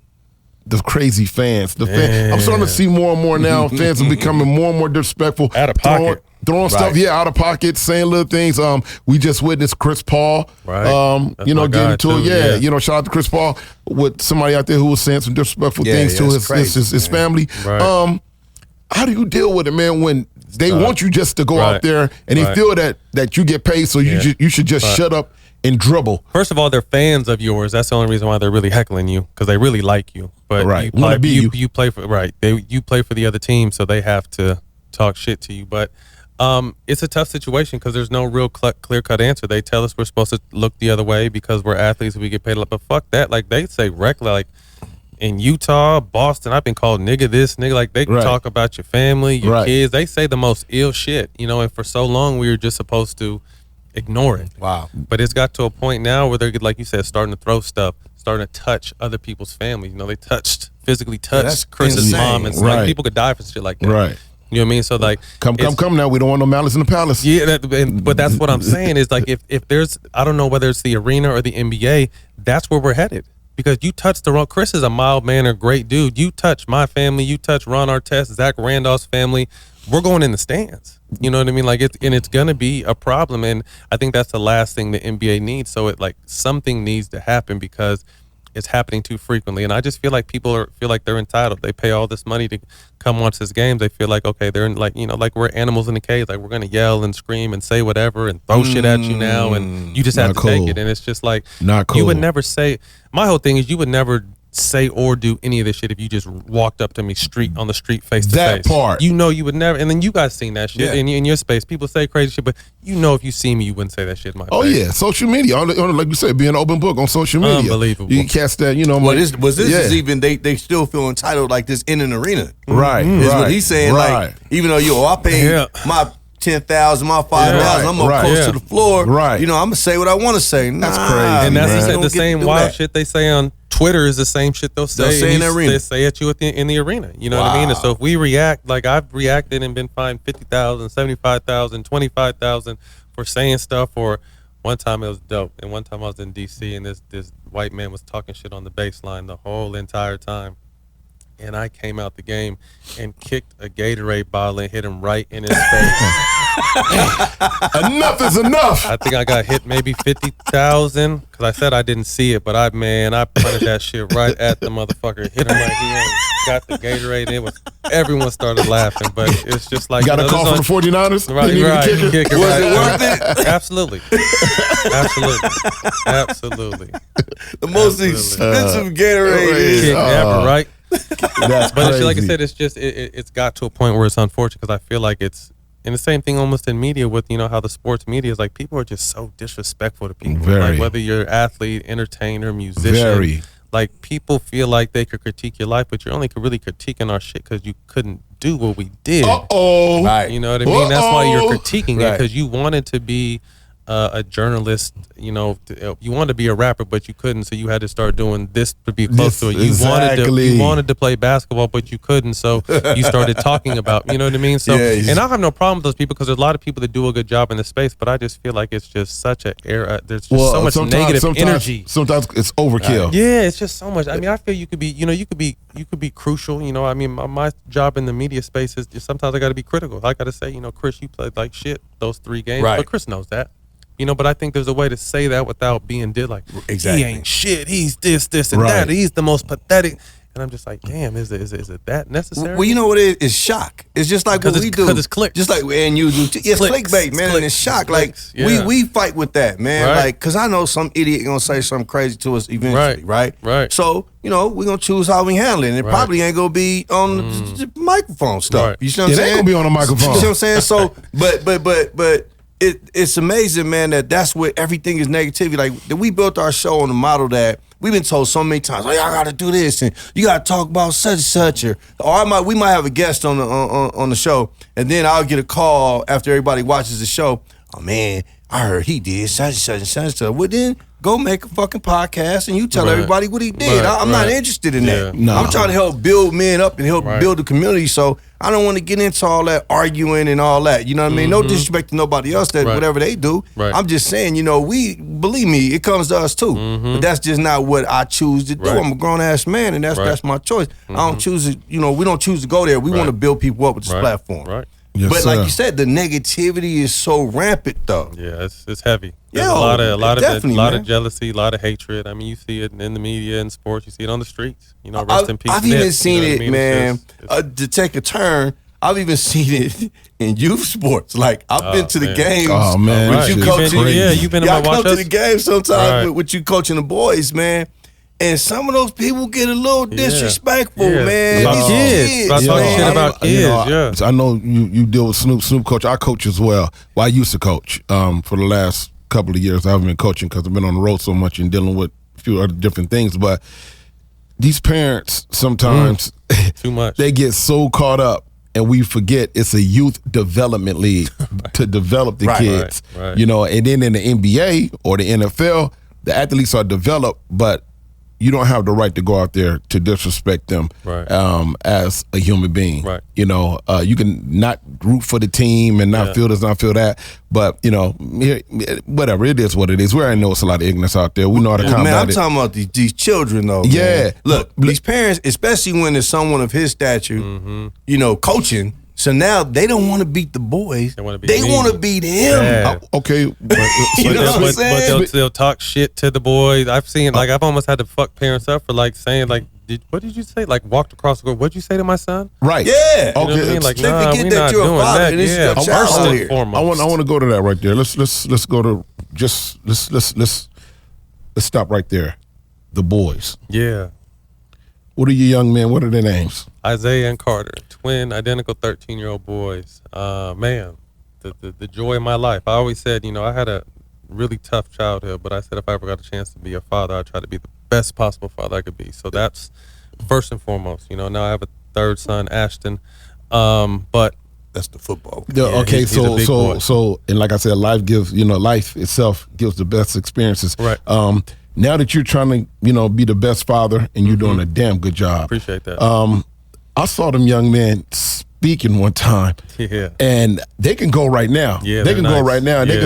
the crazy fans? I'm starting to see more and more now. Fans are becoming more and more disrespectful. Out of pocket. Throwing stuff, out of pocket, saying little things. We just witnessed Chris Paul, getting into it. Shout out to Chris Paul with somebody out there who was saying some disrespectful things to his family. Right. How do you deal with it, man, when they want you just to go out there and they feel that you get paid, so you should just shut up and dribble? First of all, they're fans of yours. That's the only reason why they're really heckling you, because they really like you. But you play for you play for the other team, so they have to talk shit to you. But it's a tough situation because there's no real clear-cut answer. They tell us we're supposed to look the other way because we're athletes and we get paid a lot. But fuck that. Like, they say reckless. Like, in Utah, Boston, I've been called nigga this, nigga. Like, they can talk about your family, your kids. They say the most ill shit, and for so long we were just supposed to ignore it. Wow. But it's got to a point now where they're, like you said, starting to throw stuff, starting to touch other people's families. They physically touched Chris's mom, and like, people could die for shit like that. Right. You know what I mean? So, like, come now. We don't want no malice in the palace. Yeah, but that's what I'm saying is, like, if there's, I don't know whether it's the arena or the NBA, that's where we're headed. Because you touch the wrong. Chris is a mild-mannered, great dude. You touch my family, you touch Ron Artest, Zach Randolph's family, we're going in the stands. You know what I mean? Like, it's gonna be a problem, and I think that's the last thing the NBA needs. So something needs to happen because it's happening too frequently, and I just feel like people feel like they're entitled. They pay all this money to come watch this game. They feel like, okay, they're in, like we're animals in a cage. Like, we're gonna yell and scream and say whatever and throw shit at you now, and you just have to take it. And it's just like, not cool. You would never say. My whole thing is you would never say or do any of this shit if you just walked up to me on the street face to face. That part. You would never. And then you guys seen that shit in your space. People say crazy shit, but if you see me, you wouldn't say that shit in my face. Oh yeah, social media. Like you said, be an open book on social media. Unbelievable. You catch that, this is even they still feel entitled like this in an arena. Right. Is what he's saying. Right. Like, even though I paid my 10,000, my 5,000, I'm up close to the floor. Right. I'm gonna say what I want to say. That's crazy. And that's man. the same wild shit they say on Twitter is the same shit they'll say in the arena. They say at you in the arena. You know what I mean? And so if we react, like I've reacted and been fined $50,000, $75,000, $25,000 for saying stuff. Or one time it was dope, and one time I was in DC and this white man was talking shit on the baseline the whole entire time. And I came out the game and kicked a Gatorade bottle and hit him right in his face. Enough is enough. I think I got hit maybe 50,000 because I said I didn't see it, but I punted that shit right at the motherfucker, hit him right here, and got the Gatorade. And everyone started laughing, but it's just like, you got a call from the 49ers. Right. Kick it. Was it worth it? Absolutely. The most expensive Gatorade kick ever, right? That's but crazy. like I said, it's just it's got to a point where it's unfortunate because I feel like it's, and the same thing almost in media with how the sports media is like, people are just so disrespectful to people. Very. Like, whether you're an athlete, entertainer, musician, like, people feel like they could critique your life, but you're only really critiquing our shit because you couldn't do what we did. Right. You know what I mean? That's why you're critiquing it, because you wanted to be a journalist, you wanted to be a rapper, but you couldn't, so you had to start doing this to be close to it. You wanted to play basketball, but you couldn't, so you started talking about, you know what I mean? So, and I have no problem with those people because there's a lot of people that do a good job in the space, but I just feel like it's just such an era. There's just so much negative energy. Sometimes it's overkill. Yeah, it's just so much. I mean, I feel you could be, you could be crucial. I mean, my job in the media space is sometimes I got to be critical. I got to say, Chris, you played like shit those 3 games, but Chris knows that. But I think there's a way to say that without being like, exactly. He ain't shit. He's this, and that. He's the most pathetic. And I'm just like, damn, is it that necessary? Well, you know what it is? It's shock. It's just like what we do. Because it's clicks. Just like, and you do. It's clickbait, man, and it's shock. Clicks, like, we fight with that, man. Right. Like, because I know some idiot going to say something crazy to us eventually, right? So, we're going to choose how we handle it. And it probably ain't going to be on the microphone stuff. Right. You see what I'm saying? It ain't going to be on the microphone. You see what I'm saying? So, but it's amazing, man, that's where everything is negativity. Like, we built our show on the model that we've been told so many times, y'all got to do this, and you got to talk about such and such, or we might have a guest on the show, and then I'll get a call after everybody watches the show. Oh man, I heard he did such and such. Well, then go make a fucking podcast and you tell everybody what he did. I'm not interested in that. No. I'm trying to help build men up and help build the community. So I don't want to get into all that arguing and all that. You know what I mean? No disrespect to nobody else that whatever they do. I'm just saying, you know, believe me, it comes to us too. But that's just not what I choose to do. I'm a grown ass man and that's my choice. I don't choose to, you know, we don't choose to go there. We want to build people up with this platform. Yes, but sir. like you said, the negativity is so rampant though. Yeah, it's heavy. There's Yeah, a lot definitely, of jealousy, a lot of hatred. I mean, you see it in the media and sports. You see it on the streets. You know, rest in peace. I've even Nip, seen you know it, what I mean? man. It's To take a turn, I've even seen it in youth sports. Like I've been to the games. Oh man, with you coaching. You've been in my come watch to us? the games sometimes with you coaching the boys, man. And some of those people get a little disrespectful, man. About kids. About talking shit about kids, I know you deal with Snoop coach. I coach as well. Well, I used to coach for the last couple of years. I haven't been coaching because I've been on the road so much and dealing with a few other different things. But these parents sometimes too much. They get so caught up and we forget it's a youth development league to develop the kids. Right. You know, and then in the NBA or the NFL, the athletes are developed, but you don't have the right to go out there to disrespect them as a human being. Right. You know, you can not root for the team and not feel this, not feel that, but you know, whatever, it is what it is. We already know it's a lot of ignorance out there. We know how to combat man, I'm it. talking about these children though. Yeah. Man. Look, these parents, especially when there's someone of his stature, you know, coaching. So now they don't want to beat the boys. They want to beat him. Yeah. Okay. You know what I'm saying? But they'll talk shit to the boys. I've seen, like, I've almost had to fuck parents up for, like, saying, like, what did you say? Like, walked across the road. What'd you say to my son? Right. Yeah. You know what I mean? Like, They nah, forget we that not you're a doing father that. and this is Yeah, your child first here. and foremost. I want to go to that right there. Let's go to let's stop right there. The boys. Yeah. What are your young men? What are their names? Isaiah and Carter, twin, identical 13-year-old boys. Man, the joy of my life. I always said, you know, I had a really tough childhood, but I said if I ever got a chance to be a father, I'd try to be the best possible father I could be. So that's first and foremost. You know, now I have a third son, Ashton, but that's the football. Okay, he's a big boy. so, and like I said, life itself gives the best experiences. Right. Now that you're trying to, you know, be the best father, and you're doing a damn good job. Appreciate that. I saw them young men speaking one time, and they can go right now. Yeah, they can go right now. And they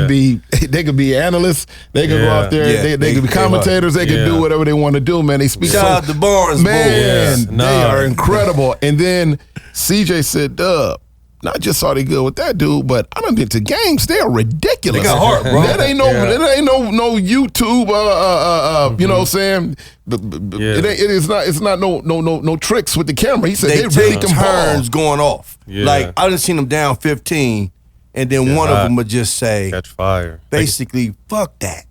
could be analysts. They can go out there. They can be commentators. They can do whatever they want to do. Man, they speak. Shout out the Barnes man, boys. they are incredible. And then CJ said, "Dub, not just are they good with that dude, but I done been to games. They are ridiculous. They got heart, bro. That ain't no YouTube. You know what I'm saying? It is not. It's not no tricks with the camera. He said they really take can turns going off. Yeah. Like I done seen them down 15, and then one of them would just say, catch fire. basically, fuck that.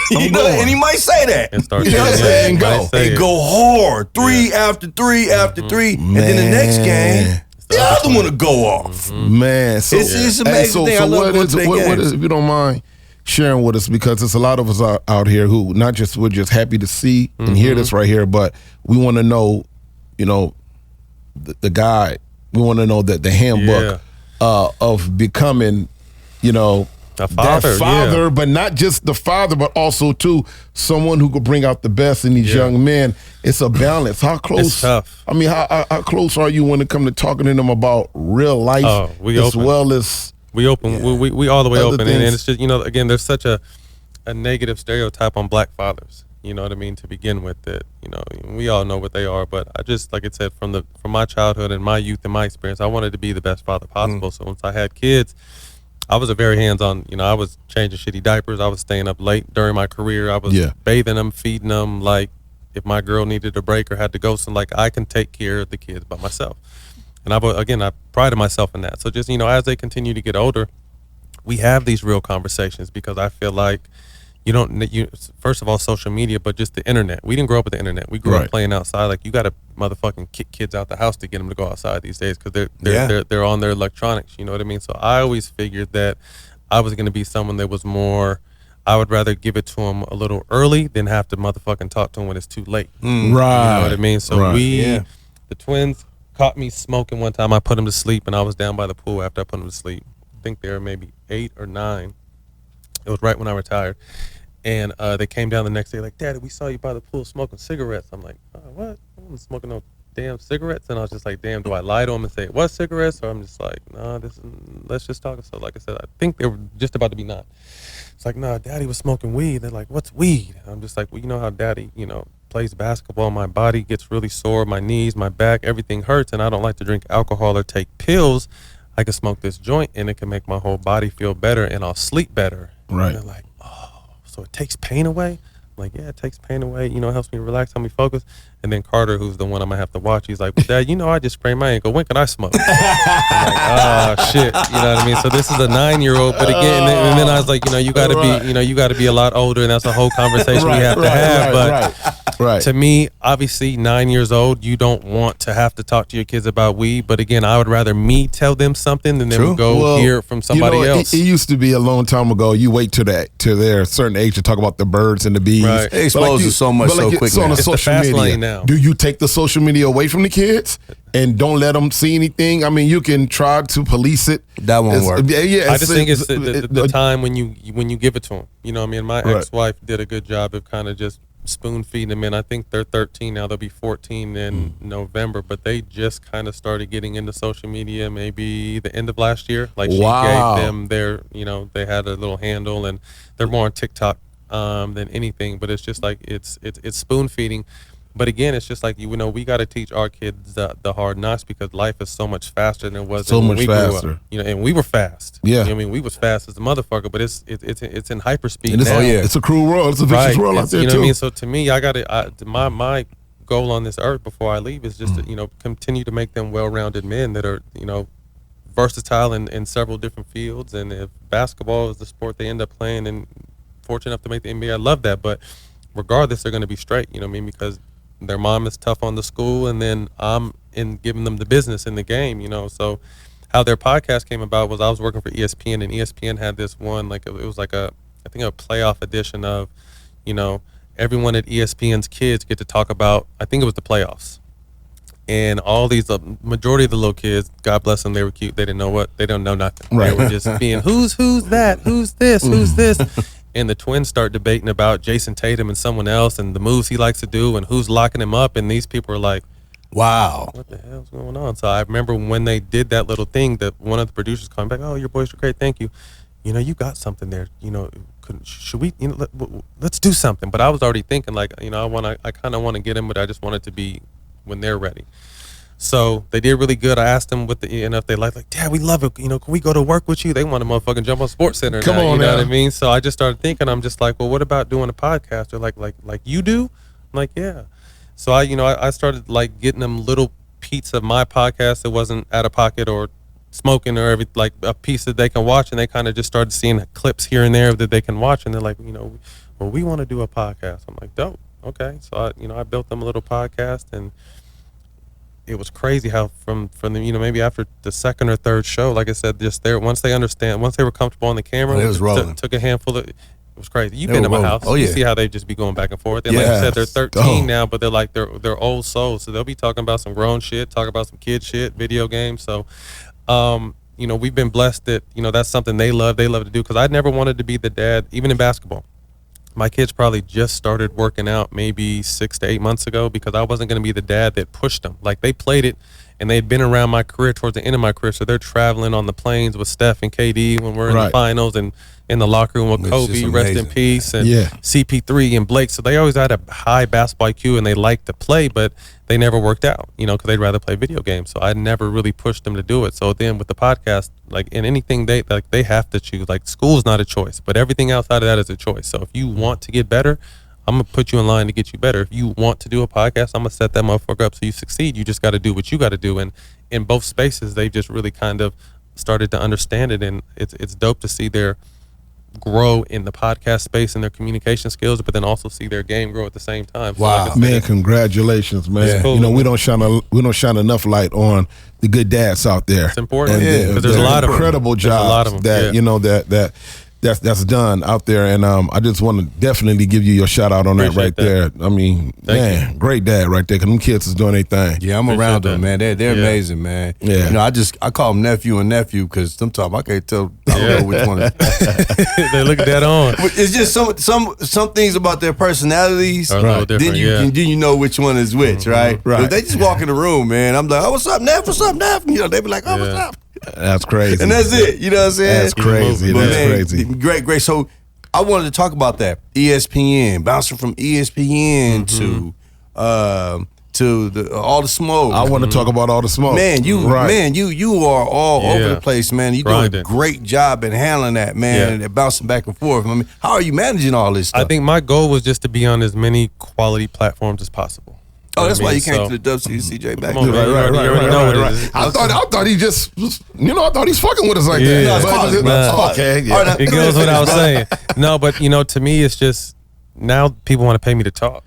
You know, and he might say that. And start You know what I'm saying? saying, Go hard, three after three after three, and then the next game, the other one will go off. Man, so It's amazing thing. I love going to their games. if you don't mind sharing with us, because there's a lot of us out here who we're just happy to see and hear this right here, but we want to know, you know, the guide. We want to know that the handbook of becoming, you know, that father, but not just the father, but also too someone who could bring out the best in these young men. It's a balance. How close? It's tough. I mean, how close are you when it comes to talking to them about real life as well as we open? We all the way open, and things. it's just, you know, again, there's such a negative stereotype on black fathers. You know what I mean? To begin with, that, you know, we all know what they are, but I just, like I said, from my childhood and my youth and my experience, I wanted to be the best father possible. So once I had kids, I was a very hands-on, you know, I was changing shitty diapers. I was staying up late during my career. I was bathing them, feeding them. Like, if my girl needed a break or had to go, so like, I can take care of the kids by myself. And I prided myself in that. So just, you know, as they continue to get older, we have these real conversations, because I feel like first of all, social media, but just the internet. We didn't grow up with the internet. We grew up playing outside. Like, you got to motherfucking kick kids out the house to get them to go outside these days, because they're on their electronics. You know what I mean? So I always figured that I was going to be someone that was more. I would rather give it to them a little early than have to motherfucking talk to them when it's too late. Right. You know what I mean? So the twins caught me smoking one time. I put them to sleep, and I was down by the pool after I put them to sleep. I think they were maybe 8 or 9. It was right when I retired. And they came down the next day like, Daddy, we saw you by the pool smoking cigarettes. I'm like, what? I wasn't smoking no damn cigarettes. And I was just like, damn, do I lie to them and say it was cigarettes? Or I'm just like, nah, let's just talk. So like I said, I think they were just about to be 9. It's like, nah, Daddy was smoking weed. They're like, what's weed? I'm just like, well, you know how Daddy, plays basketball. My body gets really sore. My knees, my back, everything hurts. And I don't like to drink alcohol or take pills. I can smoke this joint and it can make my whole body feel better and I'll sleep better. Right. And they're like, so it takes pain away? I'm like, yeah, it takes pain away. It helps me relax, helps me focus. And then Carter, who's the one I'm going to have to watch, he's like, well, Dad, I just sprained my ankle. When can I smoke? I'm like, shit. You know what I mean? So this is a 9-year-old. But again, and then I was like, you got to be, you got to be a lot older. And that's a whole conversation we have to have. But to me, obviously, 9 years old, you don't want to have to talk to your kids about weed. But again, I would rather me tell them something than them go hear it from somebody else. It used to be a long time ago. You wait till their certain age to talk about the birds and the bees. Right. They expose you so much so quick. On the it's social the fast media lane now. Do you take the social media away from the kids and don't let them see anything? I mean, you can try to police it. That won't work. Yeah, I just think it's the time when you give it to them. You know what I mean? My ex-wife did a good job of kind of just spoon feeding them in. I think they're 13 now. They'll be 14 in November, but they just kind of started getting into social media maybe the end of last year. Like she gave them their, they had a little handle and they're more on TikTok than anything, but it's just like it's spoon feeding. But again, it's just like we got to teach our kids the hard knocks because life is so much faster than it was so when much we faster. grew up. And we were fast. Yeah, I mean we was fast as a motherfucker, but it's in hyperspeed now. It's a cruel world. It's a vicious world out there you know too. What I mean? So to me, my goal on this earth before I leave is just to continue to make them well-rounded men that are versatile in several different fields. And if basketball is the sport they end up playing and fortunate enough to make the NBA, I love that. But regardless, they're going to be straight. You know what I mean? Because their mom is tough on the school, and then I'm in giving them the business in the game. So how their podcast came about was I was working for ESPN, and ESPN had this one it was like I think a playoff edition of everyone at ESPN's kids get to talk about, I think it was the playoffs. And all these, majority of the little kids, God bless them, they were cute. They didn't know nothing. Right. They were just being, who's that? Who's this? Who's this? And the twins start debating about Jason Tatum and someone else and the moves he likes to do and who's locking him up. And these people are like, wow, what the hell's going on? So I remember when they did that little thing that one of the producers came back, oh, your boys are great. Thank you. You got something there. Should we, let's do something. But I was already thinking I kind of want to get him, but I just want it to be when they're ready. So they did really good. I asked them if they like, Dad, we love it. Can we go to work with you? They want to motherfucking jump on Sports Center. Come now, on, you know now. what I mean? So I just started thinking, I'm just like, well, what about doing a podcast? They're like you do? I'm like, yeah. So I started getting them little piece of my podcast that wasn't out of pocket or smoking or a piece that they can watch, and they kind of just started seeing clips here and there that they can watch, and they're like, well, we want to do a podcast. I'm like, dope. Okay. So I built them a little podcast, and it was crazy how from the maybe after the second or third show, like I said, just there once they were comfortable on the camera, it was rolling. Took a handful of. It was crazy. You've been in my house. Oh, yeah. You see how they just be going back and forth. And like you said, they're 13 now, but they're old souls. So they'll be talking about some grown shit, talking about some kid shit, video games. So, we've been blessed that that's something they love. They love to do because I never wanted to be the dad, even in basketball. My kids probably just started working out maybe 6 to 8 months ago because I wasn't going to be the dad that pushed them. They played it, and they'd been around my career towards the end of my career, so they're traveling on the planes with Steph and KD when we're in the finals and in the locker room with Kobe, rest in peace, and CP3 and Blake. So they always had a high basketball IQ, and they liked to play, but they never worked out, because they'd rather play video games. So I never really pushed them to do it. So then with the podcast, in anything they have to choose. School's not a choice, but everything outside of that is a choice. So if you want to get better, I'm going to put you in line to get you better. If you want to do a podcast, I'm going to set that motherfucker up so you succeed. You just got to do what you got to do. And in both spaces, they've just really kind of started to understand it. And it's dope to see their grow in the podcast space and their communication skills, but then also see their game grow at the same time. So wow, man! Congratulations, man! Yeah. Cool. We don't shine enough light on the good dads out there. It's important because there's a lot of incredible jobs that that's done out there, and I just want to definitely give you your shout out on that right there. I mean, man, great dad right there, because them kids is doing their thing. Yeah, I'm around them, man. They're amazing, man. Yeah. You know, I call them nephew and nephew because sometimes I can't tell. I don't know which one. They look dead on. It's just some things about their personalities. Are a little different, Then you know which one is which, right? Right. If they just walk in the room, man, I'm like, oh, what's up, Neff? What's up, Neff? You know, they be like, oh, what's up? That's crazy. And that's it. You know what I'm saying? That's crazy. But That's man, crazy. Great. So I wanted to talk about that. ESPN, bouncing from ESPN to all the smoke. I want to talk about all the smoke. Man, you are all over the place, man. You doing a great job in handling that, man, and bouncing back and forth. I mean, how are you managing all this stuff? I think my goal was just to be on as many quality platforms as possible. Oh, that's why you came to the WCJ back. Right. I thought he just, I thought he's fucking with us like that. No, it's quality, bro. Okay, yeah. It goes without saying. No, but to me, it's just now people want to pay me to talk.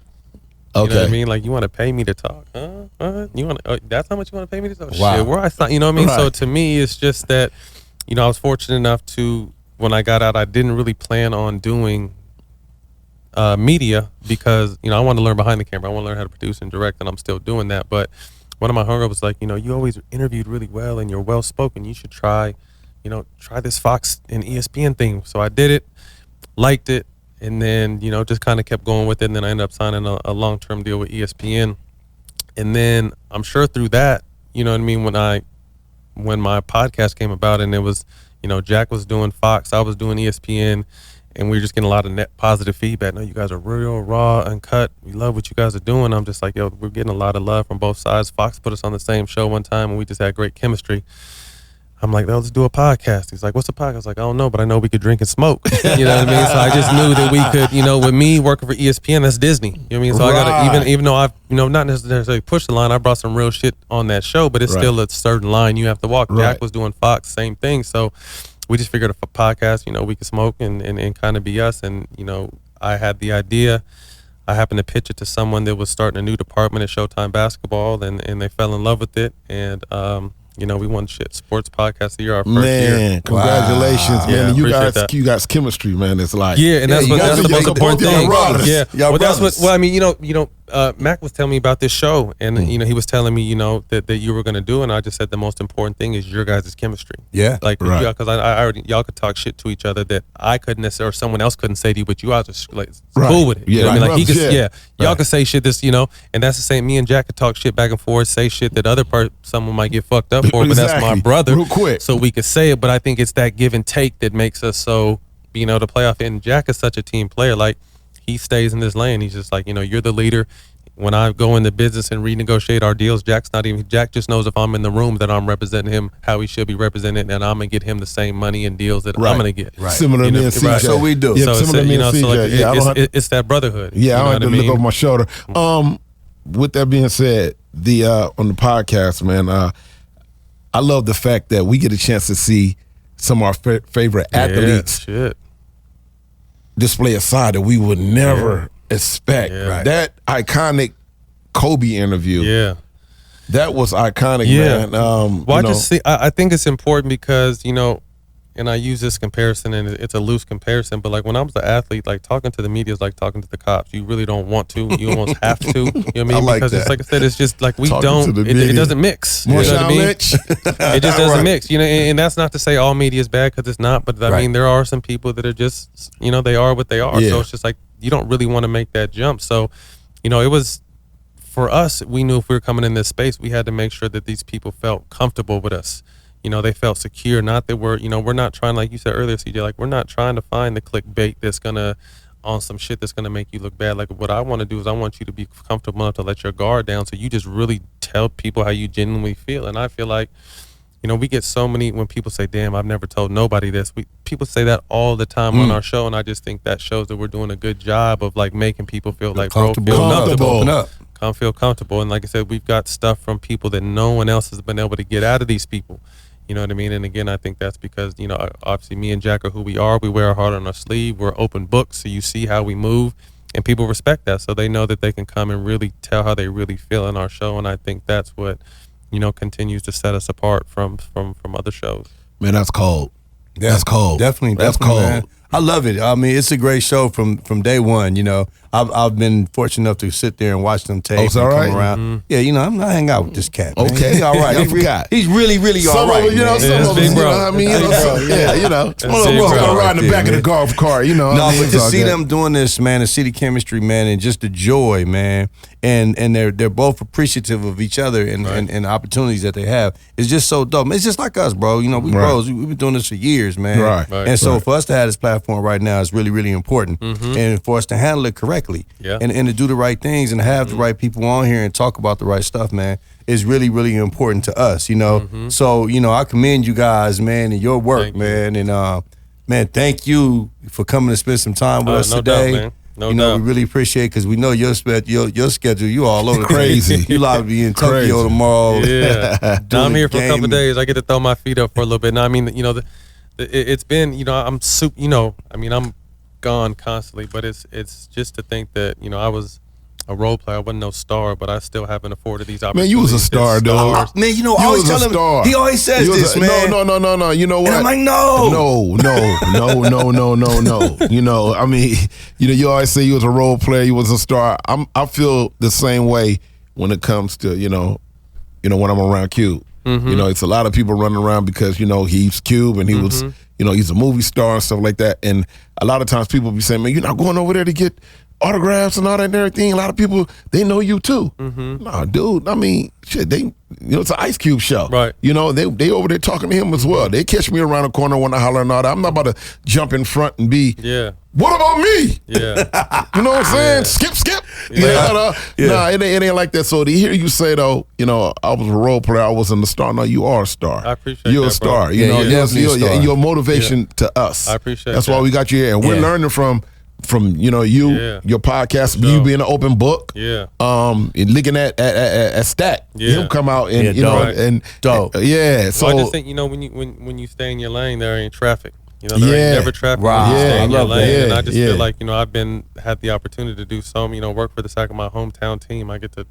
You know what I mean? Like, you want to pay me to talk? You want that's how much you want to pay me to talk? Wow. Shit, where I thought, you know what I mean? Right. So to me, it's just that, I was fortunate enough to, when I got out, I didn't really plan on doing media because, I want to learn behind the camera. I want to learn how to produce and direct, and I'm still doing that. But one of my hunger was like, you always interviewed really well and you're well spoken. You should try this Fox and ESPN thing. So I did it, liked it, and then, just kind of kept going with it. And then I ended up signing a long-term deal with ESPN. And then I'm sure through that, you know what I mean, when my podcast came about and it was, Jack was doing Fox, I was doing ESPN, and we were just getting a lot of net positive feedback. No, you guys are real, raw, uncut. We love what you guys are doing. I'm just like, yo, we're getting a lot of love from both sides. Fox put us on the same show one time, and we just had great chemistry. I'm like, let's do a podcast. He's like, what's a podcast? I was like, I don't know, but I know we could drink and smoke. You know what I mean? So I just knew that we could, with me working for ESPN, that's Disney. You know what I mean? So I got to, even though I've, not necessarily pushed the line, I brought some real shit on that show, but it's still a certain line you have to walk. Jack was doing Fox, same thing. So we just figured a podcast, we could smoke and kind of be us. And, I had the idea. I happened to pitch it to someone that was starting a new department at Showtime Basketball, and they fell in love with it. And, we won sports podcast of the year, our first year. Man, congratulations, man. Yeah, you guys chemistry, man. It's like, and that's the most important thing. That's what. Well, I mean, Mac was telling me about this show, and he was telling me, that you were going to do, and I just said the most important thing is your guys' chemistry. Yeah, like because I already, y'all could talk shit to each other that I couldn't necessarily, or someone else couldn't say to you, but you all just like cool with it. You know what I mean? Like he could, y'all could say shit and that's the same. Me and Jack could talk shit back and forth, say shit that someone might get fucked up for, but that's my brother. Real quick, so we could say it. But I think it's that give and take that makes us so to play off. And Jack is such a team player. Like, he stays in this lane. He's just like, you're the leader. When I go into business and renegotiate our deals, Jack just knows if I'm in the room that I'm representing him how he should be represented, and I'm gonna get him the same money and deals that I'm gonna get. Right. Similar to me and CJ. So we do. Yeah, similar to me and CJ. It's that brotherhood. Yeah, I don't have to look over my shoulder. With that being said, on the podcast, man, I love the fact that we get a chance to see some of our favorite athletes display a side that we would never expect. That iconic Kobe interview. That was iconic, man. I think it's important because, and I use this comparison, and it's a loose comparison, but like when I was an athlete, like talking to the media is like talking to the cops. You really don't want to. You almost have to. You know what I mean? Because it's like I said, it's just like we don't. It doesn't mix. You know what I mean? It just doesn't mix. And that's not to say all media is bad, because it's not. But I mean, there are some people that are just, they are what they are. So it's just like you don't really want to make that jump. So, it was. For us, we knew if we were coming in this space, we had to make sure that these people felt comfortable with us. They felt secure. Not that we're not trying, like you said earlier, CJ, like we're not trying to find the clickbait that's gonna on some shit that's gonna make you look bad. Like what I want to do is I want you to be comfortable enough to let your guard down, so you just really tell people how you genuinely feel. And I feel like, we get so many when people say, "Damn, I've never told nobody this." People say that all the time on our show, and I just think that shows that we're doing a good job of like making people feel like comfortable. Feel comfortable. And like I said, we've got stuff from people that no one else has been able to get out of these people. You know what I mean? And again, I think that's because, obviously me and Jack are who we are. We wear our heart on our sleeve. We're open books. So you see how we move, and people respect that. So they know that they can come and really tell how they really feel in our show. And I think that's what, continues to set us apart from other shows. Man, that's cold. That's cold. Definitely. That's cold. Man. I love it. I mean, it's a great show from day one. You know, I've been fortunate enough to sit there and watch them tapes. Oh, it's all right? Come around. Mm-hmm. Yeah, you know, I'm not hanging out with this cat. Man. Okay. He's all right. I forgot. He's really all Some right. of them, you know, man. some of them, big you know bro. what I mean? You know, yeah, you know. That's big We're bro gonna right ride in the there, back of man. the golf cart, you know. No, I mean, but it's to all see good. them doing this, man, and see the chemistry, man, and just the joy, man, and they're both appreciative of each other and the opportunities that they have. It's just so dope. It's just like us, bro. You know, we bros. We've been doing this for years, man. Right. And so for us to have this platform right now is really, really important, and for us to handle it correctly, and to do the right things and have the right people on here and talk about the right stuff, man, is really, really important to us. You know, so you know, I commend you guys, man, and your work, man, and man, thank you for coming to spend some time with us no today. doubt, man. No you know, doubt. we really appreciate it because we know your schedule. You all over the Crazy. place. You live to be in Tokyo Crazy. tomorrow. Yeah. Now I'm here for a couple game. of days. I get to throw my feet up for a little bit. Now, I mean, you know, it's been, you know, I'm super, you know, I mean, I'm gone constantly, but it's just to think that, you know, I was a role player. I wasn't no star, but I still haven't afforded these Man, opportunities. you was a star, dude. Man, you know, I You always was a tell him. star. He always says You was this, a- man. No. You know what? And I'm like, no. No. You know, I mean, you know, you always say you was a role player, you was a star. I feel the same way when it comes to, you know, when I'm around Cube. You know, it's a lot of people running around because, you know, he's Cube and he was, you know, he's a movie star and stuff like that. And a lot of times people be saying, man, you're not going over there to get autographs and all that and everything. A lot of people, they know you too. Nah, dude, I mean, shit, you know, it's an Ice Cube show. Right. You know, they over there talking to him as well. They catch me around the corner when I holler and all that. I'm not about to jump in front and be, what about me? Yeah. You know what I'm saying? Skip. Nah, it ain't like that. So to hear you say, though, you know, I was a role player, I wasn't a star. No, you are a star. I appreciate You're that, a star. bro. You know, you're definitely a star. you're a motivation to us. I appreciate That's that. why we got you here. And we're learning from you know, you, your podcast, you being an open book. Yeah. And looking at Stack. Yeah. He'll come out and, you know, dope. and Dope. Yeah. So Well, I just think, you know, when you stay in your lane, there ain't traffic. You know, there ain't never traffic Right. when you Yeah, stay in I your love that. lane. And Yeah, I just yeah. feel like, you know, I've had the opportunity to do some, you know, work for the sake of my hometown team. I get to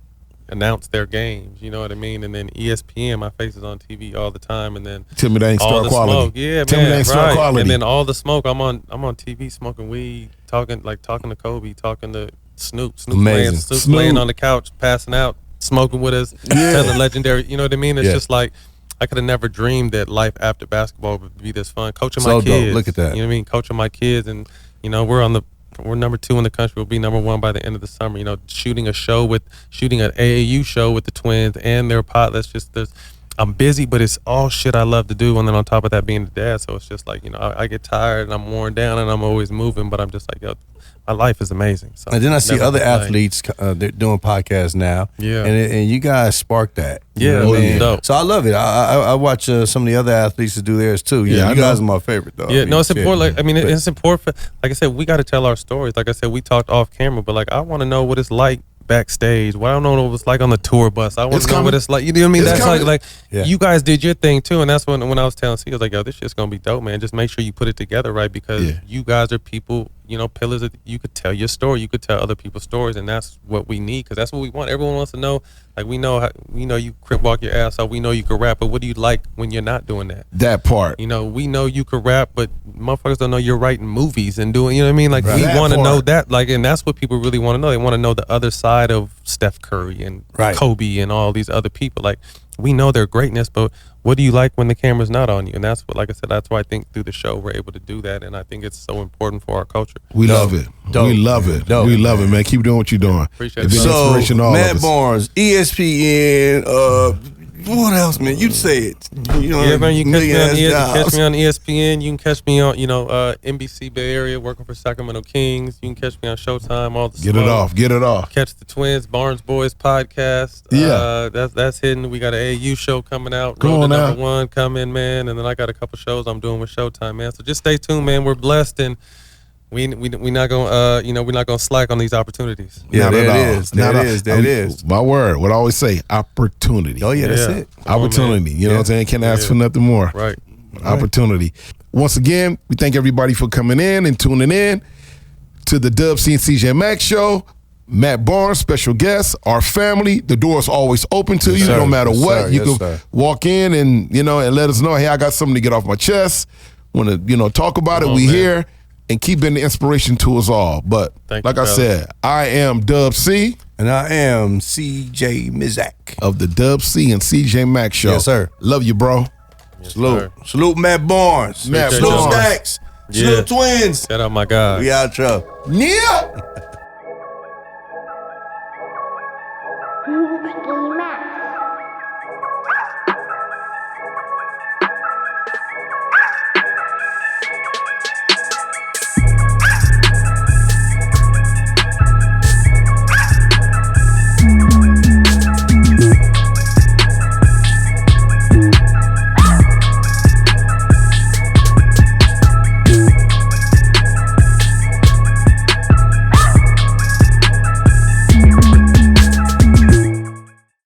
announce their games, you know what I mean? And then ESPN, my face is on TV all the time, and then tell me that ain't all star the quality. smoke. Yeah, Tell me man, that ain't star right. quality. And then all the smoke, I'm on TV smoking weed, talking to Kobe, talking to Snoop Amazing. laying on the couch, passing out, smoking with us, telling legendary, you know what I mean? It's just like, I could have never dreamed that life after basketball would be this fun. Coaching So my dope. kids. Look at that. You know what I mean? Coaching my kids, and you know, we're number 2 in the country. We'll be number 1 by the end of the summer. You know, shooting an AAU show with the twins and their pot. I'm busy, but it's all shit I love to do. And then on top of that, being the dad, so it's just like, you know, I get tired and I'm worn down and I'm always moving, but I'm just like, yo, my life is amazing. So And then I see never other complain. athletes they're doing podcasts now. Yeah. And you guys spark that. You Yeah, know what I mean? dope. So I love it. I watch some of the other athletes to do theirs too. Yeah, I You guys are my favorite though. Yeah, no, it's shit, important. Like, man. I mean, But- it's important. Like I said, we got to tell our stories. Like I said, we talked off camera, but like I want to know what it's like backstage. Well, I don't know what it's like on the tour bus. I want It's to know coming. what it's like. You know what I mean? It's That's coming. like Yeah. you guys did your thing too, and that's when I was telling C, I was like, yo, this shit's gonna be dope, man. Just make sure you put it together right, because you guys are people, you know, pillars that you could tell your story, you could tell other people's stories, and that's what we need, because that's what we want. Everyone wants to know. Like we know you crip walk your ass off. We know you can rap, but what do you like when you're not doing that? That part. You know, we know you could rap, but motherfuckers don't know you're writing movies and doing, you know what I mean? Like, we That want to know part. that. Like, and that's what people really want to know. They want to know the other side of Steph Curry and Kobe and all these other people. Like, we know their greatness, but what do you like when the camera's not on you? And that's what, like I said, that's why I think through the show we're able to do that. And I think it's so important for our culture. We love it. Dope. We love it. Dope. We love it, man. Keep doing what you're doing. Appreciate It's it. been So, inspiration to all Matt of us. Barnes, ESPN, what else, man? You say it. You know, Yeah, man, you can catch million-ass me on jobs. ESPN. You can catch me on, NBC Bay Area working for Sacramento Kings. You can catch me on Showtime. All the Get it off. Get it off. Catch the Twins Barnes Boys podcast. Yeah. That's hitting. We got an AU show coming out. Come Road to on now. number 1 coming, man. And then I got a couple shows I'm doing with Showtime, man. So just stay tuned, man. We're blessed, and we not gonna we're not gonna slack on these opportunities. Yeah, Not there at it all. is. There Not it at- is. There it is. My word. What I always say, opportunity. Oh, yeah, that's Yeah. it. Come on, Opportunity. man. You know what I'm saying? Can't ask for nothing more. Right. Opportunity. Once again, we thank everybody for coming in and tuning in to the Dub C and CJ Max show. Matt Barnes, special guest, our family. The door is always open to you, sir. no matter Yes, what. sir. You Yes, can sir. walk in and let us know, hey, I got something to get off my chest. Want to, talk about it. Come on, We man. here. and keep being the inspiration to us all. But Thank like you, I brother. said, I am Dub C. And I am CJ Mizak. Of the Dub C and CJ Mack Show. Yes, sir. Love you, bro. Yes, Salute. sir. Salute Matt Barnes. Matt Salute Barnes. Stacks. Yeah. Salute Twins. Shout out my guy. We out, Chuck. Yeah.